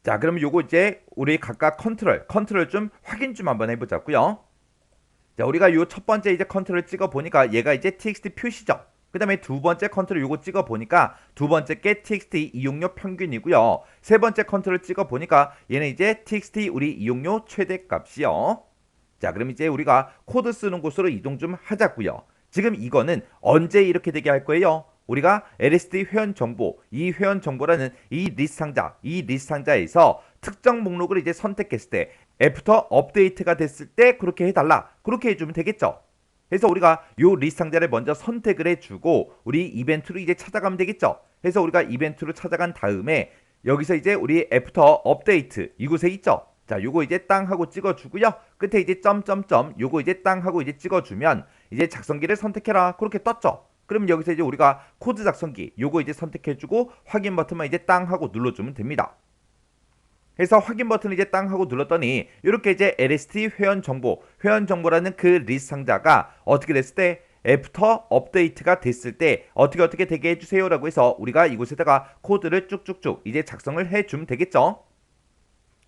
자, 그러면 요거 이제 우리 각각 컨트롤 좀 확인 좀 한번 해보자고요. 자, 우리가 요 첫 번째 이제 컨트롤 찍어 보니까 얘가 이제 txt 표시죠. 그 다음에 두 번째 컨트롤 요거 찍어 보니까 두 번째 게 txt 이용료 평균이고요. 세 번째 컨트롤 찍어 보니까 얘는 이제 txt 우리 이용료 최대값이요. 자, 그럼 이제 우리가 코드 쓰는 곳으로 이동 좀 하자고요. 지금 이거는 언제 이렇게 되게 할 거예요? 우리가 LSD 회원 정보, 이 회원 정보라는 이 리스트 상자에서 특정 목록을 이제 선택했을 때 애프터 업데이트가 됐을 때 그렇게 해달라. 그렇게 해주면 되겠죠. 그래서 우리가 요 리스트 상자를 먼저 선택을 해주고 우리 이벤트로 이제 찾아가면 되겠죠. 그래서 우리가 이벤트로 찾아간 다음에 여기서 이제 우리 애프터 업데이트 이곳에 있죠. 자, 요거 이제 땅 하고 찍어주고요. 끝에 이제 점점점 요거 이제 땅 하고 이제 찍어주면 이제 작성기를 선택해라. 그렇게 떴죠. 그럼 여기서 이제 우리가 코드 작성기 요거 이제 선택해주고 확인 버튼만 이제 땅 하고 눌러주면 됩니다. 그래서 확인 버튼을 이제 땅 하고 눌렀더니 이렇게 이제 LST 회원 정보라는 그 리스트 상자가 어떻게 됐을 때 애프터 업데이트가 됐을 때 어떻게 되게 해주세요라고 해서 우리가 이곳에다가 코드를 쭉쭉쭉 이제 작성을 해주면 되겠죠.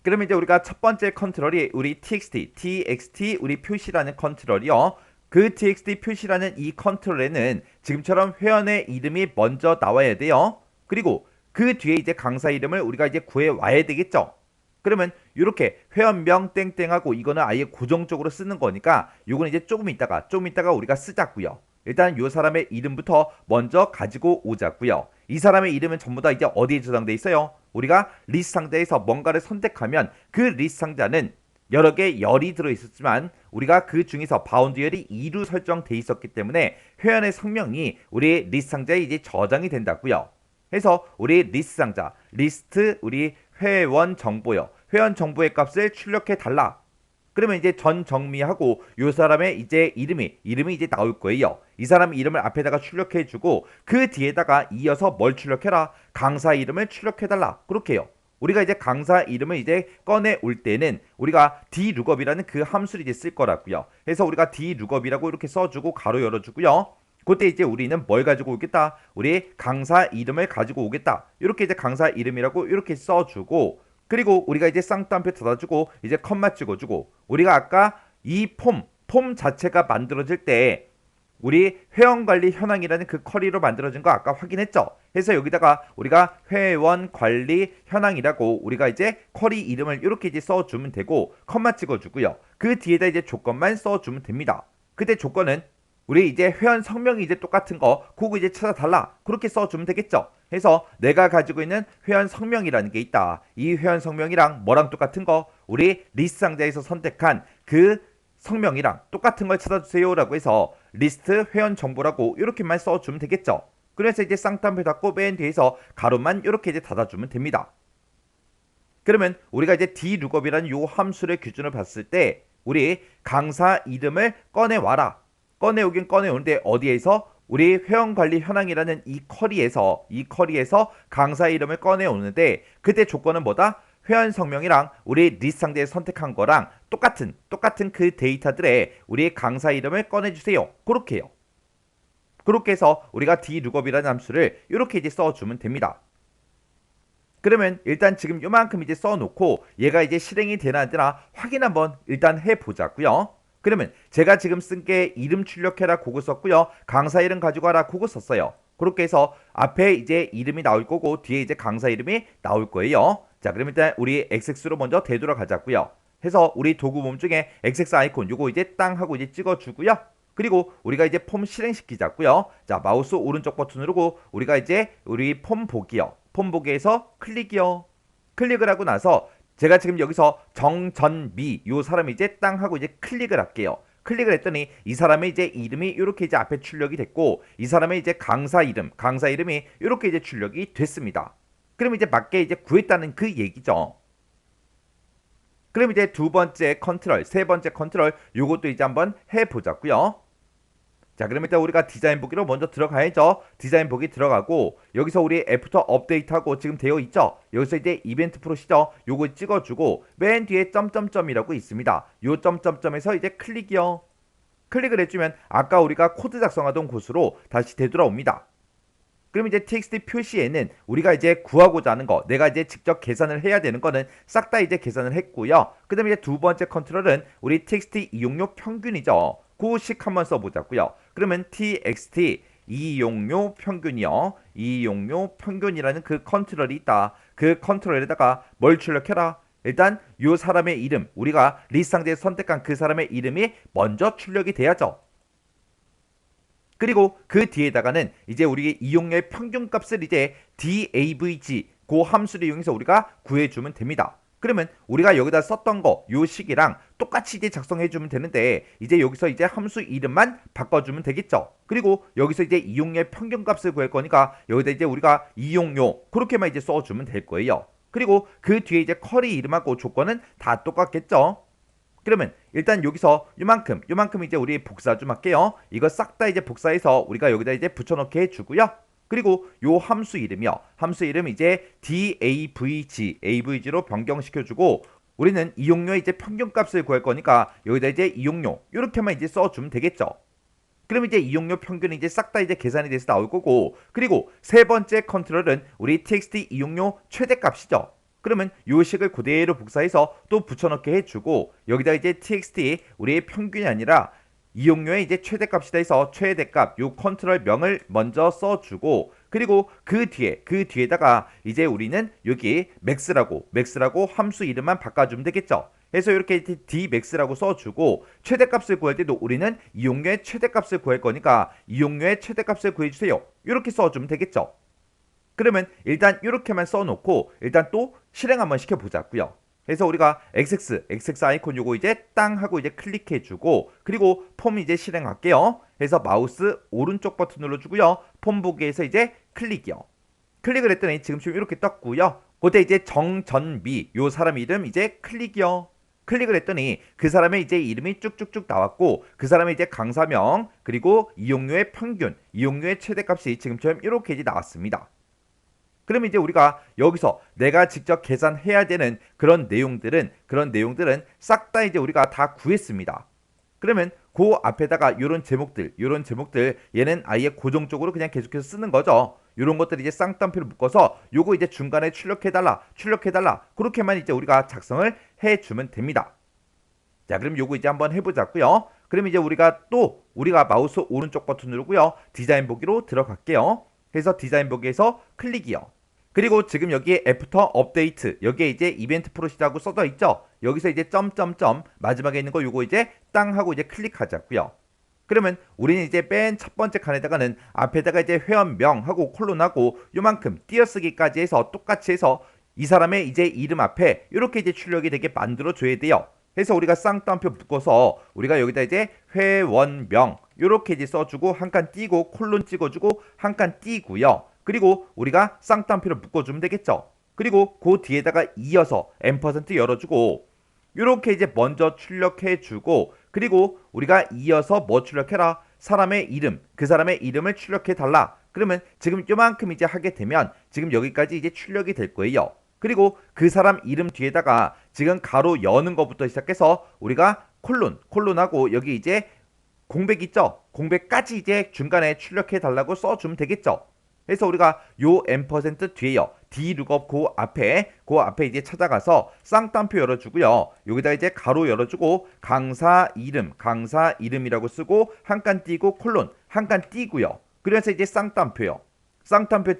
그러면 이제 우리가 첫 번째 컨트롤이 우리 txt 우리 표시라는 컨트롤이요. 그 txt 표시라는 이 컨트롤에는 지금처럼 회원의 이름이 먼저 나와야 돼요. 그리고 그 뒤에 이제 강사 이름을 우리가 이제 구해 와야 되겠죠. 그러면 이렇게 회원명 땡땡하고 이거는 아예 고정적으로 쓰는 거니까 이거는 이제 조금 있다가 우리가 쓰자고요. 일단 이 사람의 이름부터 먼저 가지고 오자고요. 이 사람의 이름은 전부 다 이제 어디에 저장돼 있어요? 우리가 리스트 상자에서 뭔가를 선택하면 그 리스트 상자는 여러 개 열이 들어있었지만 우리가 그 중에서 바운드 열이 2로 설정돼 있었기 때문에 회원의 성명이 우리 리스트 상자에 이제 저장이 된다고요. 그래서 우리 리스트 상자, 리스트 우리 회원 정보요. 회원 정보의 값을 출력해 달라. 그러면 이제 전 정미하고 요 사람의 이제 이름이 이제 나올 거예요. 이 사람 이름을 앞에다가 출력해 주고 그 뒤에다가 이어서 뭘 출력해라? 강사 이름을 출력해 달라. 그렇게 해요. 우리가 이제 강사 이름을 이제 꺼내 올 때는 우리가 dlookup이라는 그 함수를 이제 쓸 거라고요. 그래서 우리가 dlookup이라고 이렇게 써주고 가로 열어주고요. 그때 이제 우리는 뭘 가지고 오겠다? 우리 강사 이름을 가지고 오겠다. 이렇게 이제 강사 이름이라고 이렇게 써주고 그리고 우리가 이제 쌍따옴표 닫아주고 이제 컴마 찍어주고 우리가 아까 이 폼 자체가 만들어질 때 우리 회원관리 현황이라는 그 쿼리로 만들어진 거 아까 확인했죠? 그래서 여기다가 우리가 회원관리 현황이라고 우리가 이제 쿼리 이름을 이렇게 이제 써주면 되고 컴마 찍어주고요. 그 뒤에다 이제 조건만 써주면 됩니다. 그때 조건은 우리 이제 회원 성명이 이제 똑같은 거 그거 이제 찾아달라 그렇게 써주면 되겠죠. 그래서 내가 가지고 있는 회원 성명이라는 게 있다. 이 회원 성명이랑 뭐랑 똑같은 거 우리 리스트 상자에서 선택한 그 성명이랑 똑같은 걸 찾아주세요 라고 해서 리스트 회원 정보라고 이렇게만 써주면 되겠죠. 그래서 이제 쌍따옴표 닫고 맨 뒤에서 가로만 이렇게 이제 닫아주면 됩니다. 그러면 우리가 이제 dlookup이라는 요 함수의 기준을 봤을 때 우리 강사 이름을 꺼내와라. 꺼내오긴 꺼내오는데 어디에서? 우리 회원관리 현황이라는 이 쿼리에서 강사 이름을 꺼내오는데 그때 조건은 뭐다? 회원 성명이랑 우리 리스트 상자에 선택한 거랑 똑같은 그 데이터들의 우리 강사 이름을 꺼내주세요. 그렇게 해요. 그렇게 해서 우리가 dlookup이라는 함수를 이렇게 이제 써주면 됩니다. 그러면 일단 지금 요만큼 이제 써놓고 얘가 이제 실행이 되나 안 되나 확인 한번 일단 해보자고요. 그러면 제가 지금 쓴 게 이름 출력해라 그거 썼고요. 강사 이름 가지고 와라 그거 썼어요. 그렇게 해서 앞에 이제 이름이 나올 거고 뒤에 이제 강사 이름이 나올 거예요. 자, 그럼 일단 우리 XX로 먼저 되돌아가자고요. 해서 우리 도구 몸 중에 XX 아이콘 요거 이제 땅 하고 이제 찍어주고요. 그리고 우리가 이제 폼 실행시키자고요. 자, 마우스 오른쪽 버튼 누르고 우리가 이제 우리 폼 보기요. 폼 보기에서 클릭이요. 클릭을 하고 나서 제가 지금 여기서 정전미 요 사람이 이제 땅 하고 이제 클릭을 할게요. 클릭을 했더니 이 사람의 이제 이름이 이렇게 이제 앞에 출력이 됐고 이 사람의 이제 강사 이름이 이렇게 이제 출력이 됐습니다. 그럼 이제 맞게 이제 구했다는 그 얘기죠. 그럼 이제 두 번째 컨트롤, 세 번째 컨트롤 요것도 이제 한번 해보자고요. 자, 그럼 일단 우리가 디자인 보기로 먼저 들어가야죠. 디자인 보기 들어가고 여기서 우리 애프터 업데이트하고 지금 되어 있죠. 여기서 이제 이벤트 프로시저 요거 찍어주고 맨 뒤에 점점점이라고 있습니다. 요 점점점에서 이제 클릭이요. 클릭을 해주면 아까 우리가 코드 작성하던 곳으로 다시 되돌아옵니다. 그럼 이제 txt 표시에는 우리가 이제 구하고자 하는 거, 내가 이제 직접 계산을 해야 되는 거는 싹 다 이제 계산을 했고요. 그 다음에 이제 두 번째 컨트롤은 우리 txt 이용료 평균이죠. 그식 한번 써보자고요. 그러면 txt 이용료 평균이요. 이용료 평균이라는 그 컨트롤이 있다. 그 컨트롤에다가 뭘 출력해라? 일단 요 사람의 이름, 우리가 리스트 상자에서 선택한 그 사람의 이름이 먼저 출력이 돼야죠. 그리고 그 뒤에다가는 이제 우리 이용료의 평균값을 이제 davg 그 함수를 이용해서 우리가 구해주면 됩니다. 그러면 우리가 여기다 썼던 거 요 식이랑 똑같이 이제 작성해주면 되는데 이제 여기서 이제 함수 이름만 바꿔주면 되겠죠. 그리고 여기서 이제 이용료의 평균값을 구할 거니까 여기다 이제 우리가 이용료 그렇게만 이제 써주면 될 거예요. 그리고 그 뒤에 이제 쿼리 이름하고 조건은 다 똑같겠죠. 그러면 일단 여기서 요만큼 이제 우리 복사 좀 할게요. 이거 싹 다 이제 복사해서 우리가 여기다 이제 붙여넣게 해주고요. 그리고 요 함수 이름이요. 함수 이름 이제 avg로 변경시켜주고 우리는 이용료의 이제 평균값을 구할 거니까 여기다 이제 이용료 이렇게만 이제 써주면 되겠죠. 그럼 이제 이용료 평균이 이제 싹 다 이제 계산이 돼서 나올 거고 그리고 세 번째 컨트롤은 우리 txt 이용료 최대값이죠. 그러면 요 식을 그대로 복사해서 또 붙여넣게 해주고 여기다 이제 txt 우리의 평균이 아니라 이용료의 이제 최대값이다 해서 최대값 요 컨트롤 명을 먼저 써주고 그리고 그 뒤에다가 이제 우리는 여기 max라고 함수 이름만 바꿔주면 되겠죠. 그래서 이렇게 dmax라고 써주고 최대값을 구할 때도 우리는 이용료의 최대값을 구할 거니까 이용료의 최대값을 구해주세요. 이렇게 써주면 되겠죠. 그러면 일단 이렇게만 써놓고 일단 또 실행 한번 시켜보자고요. 그래서 우리가 XX 아이콘 요거 이제 땅 하고 이제 클릭해주고 그리고 폼 이제 실행할게요. 그래서 마우스 오른쪽 버튼 눌러주고요. 폼 보기에서 이제 클릭이요. 클릭을 했더니 지금 이렇게 떴고요. 그때 이제 정전미 요 사람 이름 이제 클릭이요. 클릭을 했더니 그 사람의 이제 이름이 쭉쭉쭉 나왔고 그 사람의 이제 강사명 그리고 이용료의 평균, 이용료의 최대값이 지금처럼 이렇게 이제 나왔습니다. 그럼 이제 우리가 여기서 내가 직접 계산해야 되는 그런 내용들은 싹 다 이제 우리가 다 구했습니다. 그러면 그 앞에다가 요런 제목들 얘는 아예 고정적으로 그냥 계속해서 쓰는 거죠. 요런 것들 이제 쌍따옴표를 묶어서 요거 이제 중간에 출력해달라 그렇게만 이제 우리가 작성을 해주면 됩니다. 자, 그럼 요거 이제 한번 해보자고요. 그럼 이제 우리가 마우스 오른쪽 버튼 누르고요. 디자인 보기로 들어갈게요. 그래서 디자인 보기에서 클릭이요. 그리고 지금 여기에 애프터 업데이트 여기에 이제 이벤트 프로시저라고 써져 있죠. 여기서 이제 점점점 마지막에 있는 거 요거 이제 땅 하고 이제 클릭하자고요. 그러면 우리는 이제 맨 첫 번째 칸에다가는 앞에다가 이제 회원명하고 콜론하고 요만큼 띄어쓰기까지 해서 똑같이 해서 이 사람의 이제 이름 앞에 이렇게 이제 출력이 되게 만들어 줘야 돼요. 그래서 우리가 쌍따옴표 묶어서 우리가 여기다 이제 회원명 이렇게 이제 써주고 한 칸 띄고 콜론 찍어주고 한 칸 띄고요. 그리고 우리가 쌍따옴표를 묶어주면 되겠죠. 그리고 그 뒤에다가 이어서 앰퍼센트 열어주고 이렇게 이제 먼저 출력해주고 그리고 우리가 이어서 뭐 출력해라? 사람의 이름, 그 사람의 이름을 출력해달라. 그러면 지금 요만큼 이제 하게 되면 지금 여기까지 이제 출력이 될 거예요. 그리고 그 사람 이름 뒤에다가 지금 가로 여는 것부터 시작해서 우리가 콜론하고 여기 이제 공백 있죠? 공백까지 이제 중간에 출력해 달라고 써주면 되겠죠? 그래서 우리가 요 앰퍼센트 뒤에요. dlookup 그 앞에 이제 찾아가서 쌍따옴표 열어주고요. 여기다 이제 가로 열어주고 강사 이름이라고 쓰고 한 칸 띄고 콜론 한 칸 띄고요. 그래서 이제 쌍따옴표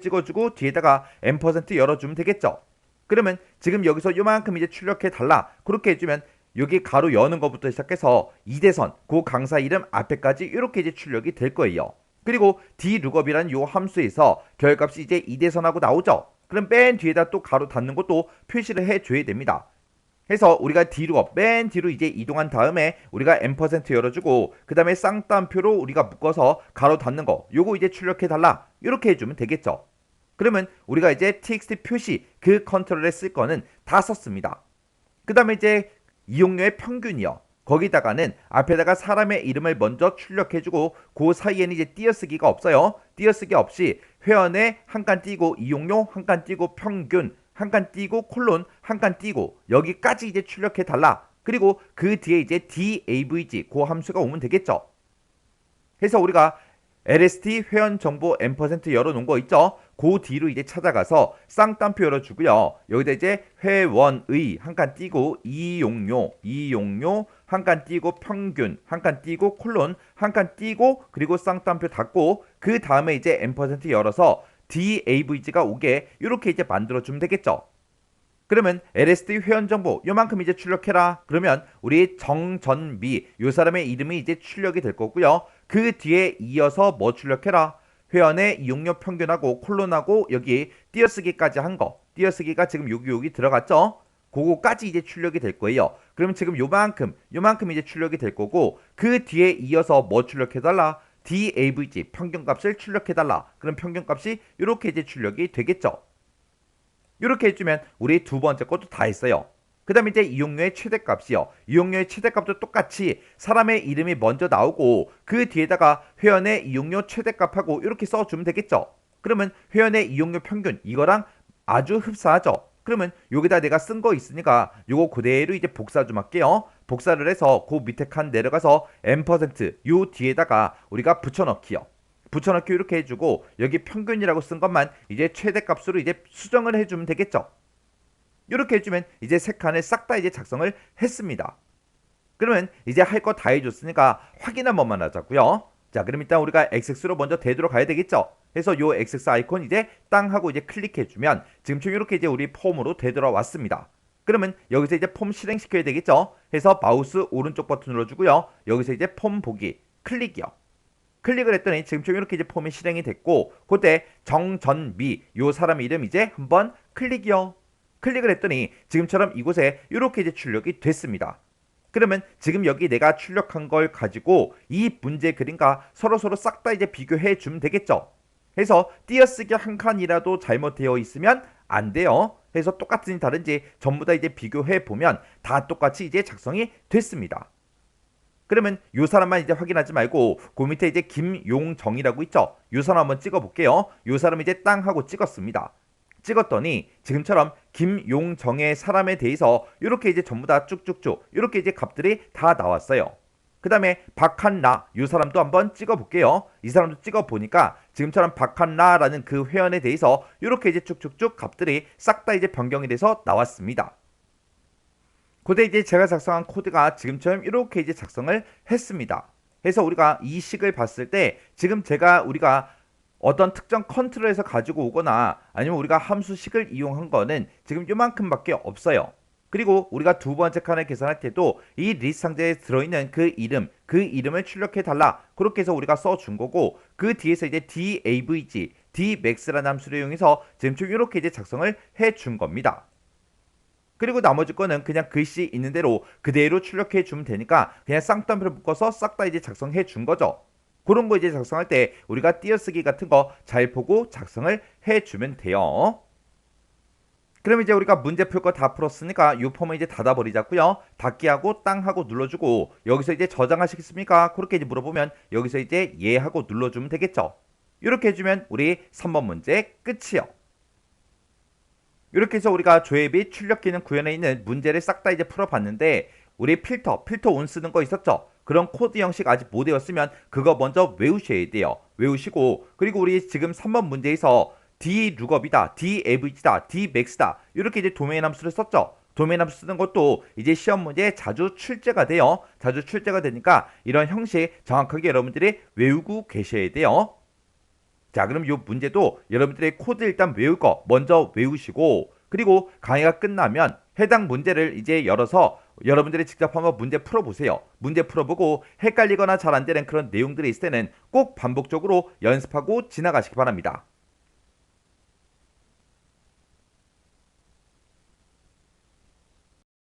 찍어주고 뒤에다가 앰퍼센트 열어주면 되겠죠? 그러면 지금 여기서 요만큼 이제 출력해 달라. 그렇게 해주면 여기 가로 여는 것부터 시작해서 이대선 그 강사 이름 앞에까지 이렇게 이제 출력이 될 거예요. 그리고 dlookup이라는 요 함수에서 결값이 이제 이대선하고 나오죠. 그럼 맨 뒤에다 또 가로 닫는 것도 표시를 해줘야 됩니다. 그래서 우리가 dlookup 맨 뒤로 이제 이동한 다음에 우리가 앰퍼센트 열어주고 그 다음에 쌍따옴표로 우리가 묶어서 가로 닫는 거 요거 이제 출력해 달라 이렇게 해주면 되겠죠. 그러면 우리가 이제 txt 표시 그 컨트롤에 쓸 거는 다 썼습니다. 그 다음에 이제 이용료의 평균이요. 거기다가는 앞에다가 사람의 이름을 먼저 출력해주고 그 사이에는 이제 띄어쓰기가 없어요. 띄어쓰기 없이 회원에 한 칸 띄고 이용료 한 칸 띄고 평균 한 칸 띄고 콜론 한 칸 띄고 여기까지 이제 출력해 달라. 그리고 그 뒤에 이제 DAVG 그 함수가 오면 되겠죠. 해서 우리가 LST 회원 정보 M% 열어놓은 거 있죠? 그 뒤로 이제 찾아가서 쌍따옴표 열어주고요. 여기다 이제 회원의 한 칸 띄고 이용료 한 칸 띄고 평균 한 칸 띄고 콜론 한 칸 띄고 그리고 쌍따옴표 닫고 그 다음에 이제 M% 열어서 DAVG가 오게 이렇게 이제 만들어주면 되겠죠. 그러면 LSD 회원 정보 요만큼 이제 출력해라. 그러면 우리 정전미 요 사람의 이름이 이제 출력이 될 거고요. 그 뒤에 이어서 뭐 출력해라. 회원의 이용료 평균하고 콜론하고 여기 띄어쓰기까지 한 거. 띄어쓰기가 지금 여기 들어갔죠. 그거까지 이제 출력이 될 거예요. 그러면 지금 요만큼 이제 출력이 될 거고 그 뒤에 이어서 뭐 출력해달라. DAVG 평균값을 출력해달라. 그럼 평균값이 이렇게 이제 출력이 되겠죠. 이렇게 해주면 우리 두 번째 것도 다 했어요. 그 다음에 이제 이용료의 최대값이요. 이용료의 최대값도 똑같이 사람의 이름이 먼저 나오고 그 뒤에다가 회원의 이용료 최대값하고 이렇게 써주면 되겠죠. 그러면 회원의 이용료 평균 이거랑 아주 흡사하죠. 그러면 여기다 내가 쓴 거 있으니까 요거 그대로 이제 복사 좀 할게요. 복사를 해서 그 밑에 칸 내려가서 M% 요 뒤에다가 우리가 붙여넣기요. 붙여넣기 이렇게 해주고 여기 평균이라고 쓴 것만 이제 최대값으로 이제 수정을 해주면 되겠죠. 이렇게 해주면 이제 세 칸을 싹 다 이제 작성을 했습니다. 그러면 이제 할 거 다 해줬으니까 확인 한 번만 하자고요. 자, 그럼 일단 우리가 XX로 먼저 대도록 가야 되겠죠. 그래서 요 XX 아이콘 이제 땅 하고 이제 클릭해주면 지금처럼 이렇게 이제 우리 폼으로 되돌아왔습니다. 그러면 여기서 이제 폼 실행시켜야 되겠죠. 해서 마우스 오른쪽 버튼 눌러주고요. 여기서 이제 폼 보기 클릭이요. 클릭을 했더니 지금처럼 이렇게 이제 폼이 실행이 됐고 그때 정전미 요 사람 이름 이제 한번 클릭이요. 클릭을 했더니 지금처럼 이곳에 이렇게 이제 출력이 됐습니다. 그러면 지금 여기 내가 출력한 걸 가지고 이 문제 그림과 서로 싹 다 이제 비교해 주면 되겠죠. 해서 띄어쓰기 한 칸이라도 잘못되어 있으면 안 돼요. 해서 똑같은지 다른지 전부 다 이제 비교해 보면 다 똑같이 이제 작성이 됐습니다. 그러면 요 사람만 이제 확인하지 말고 그 밑에 이제 김용정이라고 있죠. 요 사람 한번 찍어 볼게요. 요 사람 이제 땅 하고 찍었습니다. 찍었더니 지금처럼 김용정의 사람에 대해서 이렇게 이제 전부 다 쭉쭉쭉 이렇게 이제 값들이 다 나왔어요. 그 다음에 박한나 이 사람도 한번 찍어 볼게요. 이 사람도 찍어 보니까 지금처럼 박한나라는 그 회원에 대해서 이렇게 이제 쭉쭉쭉 값들이 싹 다 이제 변경이 돼서 나왔습니다. 그때 이제 제가 작성한 코드가 지금처럼 이렇게 이제 작성을 했습니다. 해서 우리가 이 식을 봤을 때 지금 우리가 어떤 특정 컨트롤에서 가지고 오거나 아니면 우리가 함수식을 이용한 거는 지금 요만큼밖에 없어요. 그리고 우리가 두 번째 칸을 계산할 때도 이 리스트 상자에 들어있는 그 이름을 출력해 달라. 그렇게 해서 우리가 써준 거고 그 뒤에서 이제 DAVG, Dmax라는 함수를 이용해서 지금 좀 이렇게 이제 작성을 해준 겁니다. 그리고 나머지 거는 그냥 글씨 있는 대로 그대로 출력해 주면 되니까 그냥 쌍따옴표를 묶어서 싹 다 이제 작성해 준 거죠. 그런 거 이제 작성할 때 우리가 띄어쓰기 같은 거 잘 보고 작성을 해주면 돼요. 그럼 이제 우리가 문제 풀 거 다 풀었으니까 이 폼을 이제 닫아버리자고요. 닫기 하고 땅 하고 눌러주고 여기서 이제 저장하시겠습니까? 그렇게 이제 물어보면 여기서 이제 예 하고 눌러주면 되겠죠. 이렇게 해주면 우리 3번 문제 끝이요. 이렇게 해서 우리가 조회비 출력 기능 구현에 있는 문제를 싹 다 이제 풀어봤는데 우리 필터 온 쓰는 거 있었죠? 그런 코드 형식 아직 못 외웠으면 그거 먼저 외우셔야 돼요. 외우시고 그리고 우리 지금 3번 문제에서 d룩업이다, davg다, dmax다 이렇게 이제 도메인 함수를 썼죠. 도메인 함수 쓰는 것도 이제 시험 문제에 자주 출제가 돼요. 자주 출제가 되니까 이런 형식 정확하게 여러분들이 외우고 계셔야 돼요. 자, 그럼 이 문제도 여러분들의 코드 일단 외울 거 먼저 외우시고 그리고 강의가 끝나면 해당 문제를 이제 열어서 여러분들이 직접 한번 문제 풀어보세요. 문제 풀어보고 헷갈리거나 잘 안 되는 그런 내용들이 있을 때는 꼭 반복적으로 연습하고 지나가시기 바랍니다.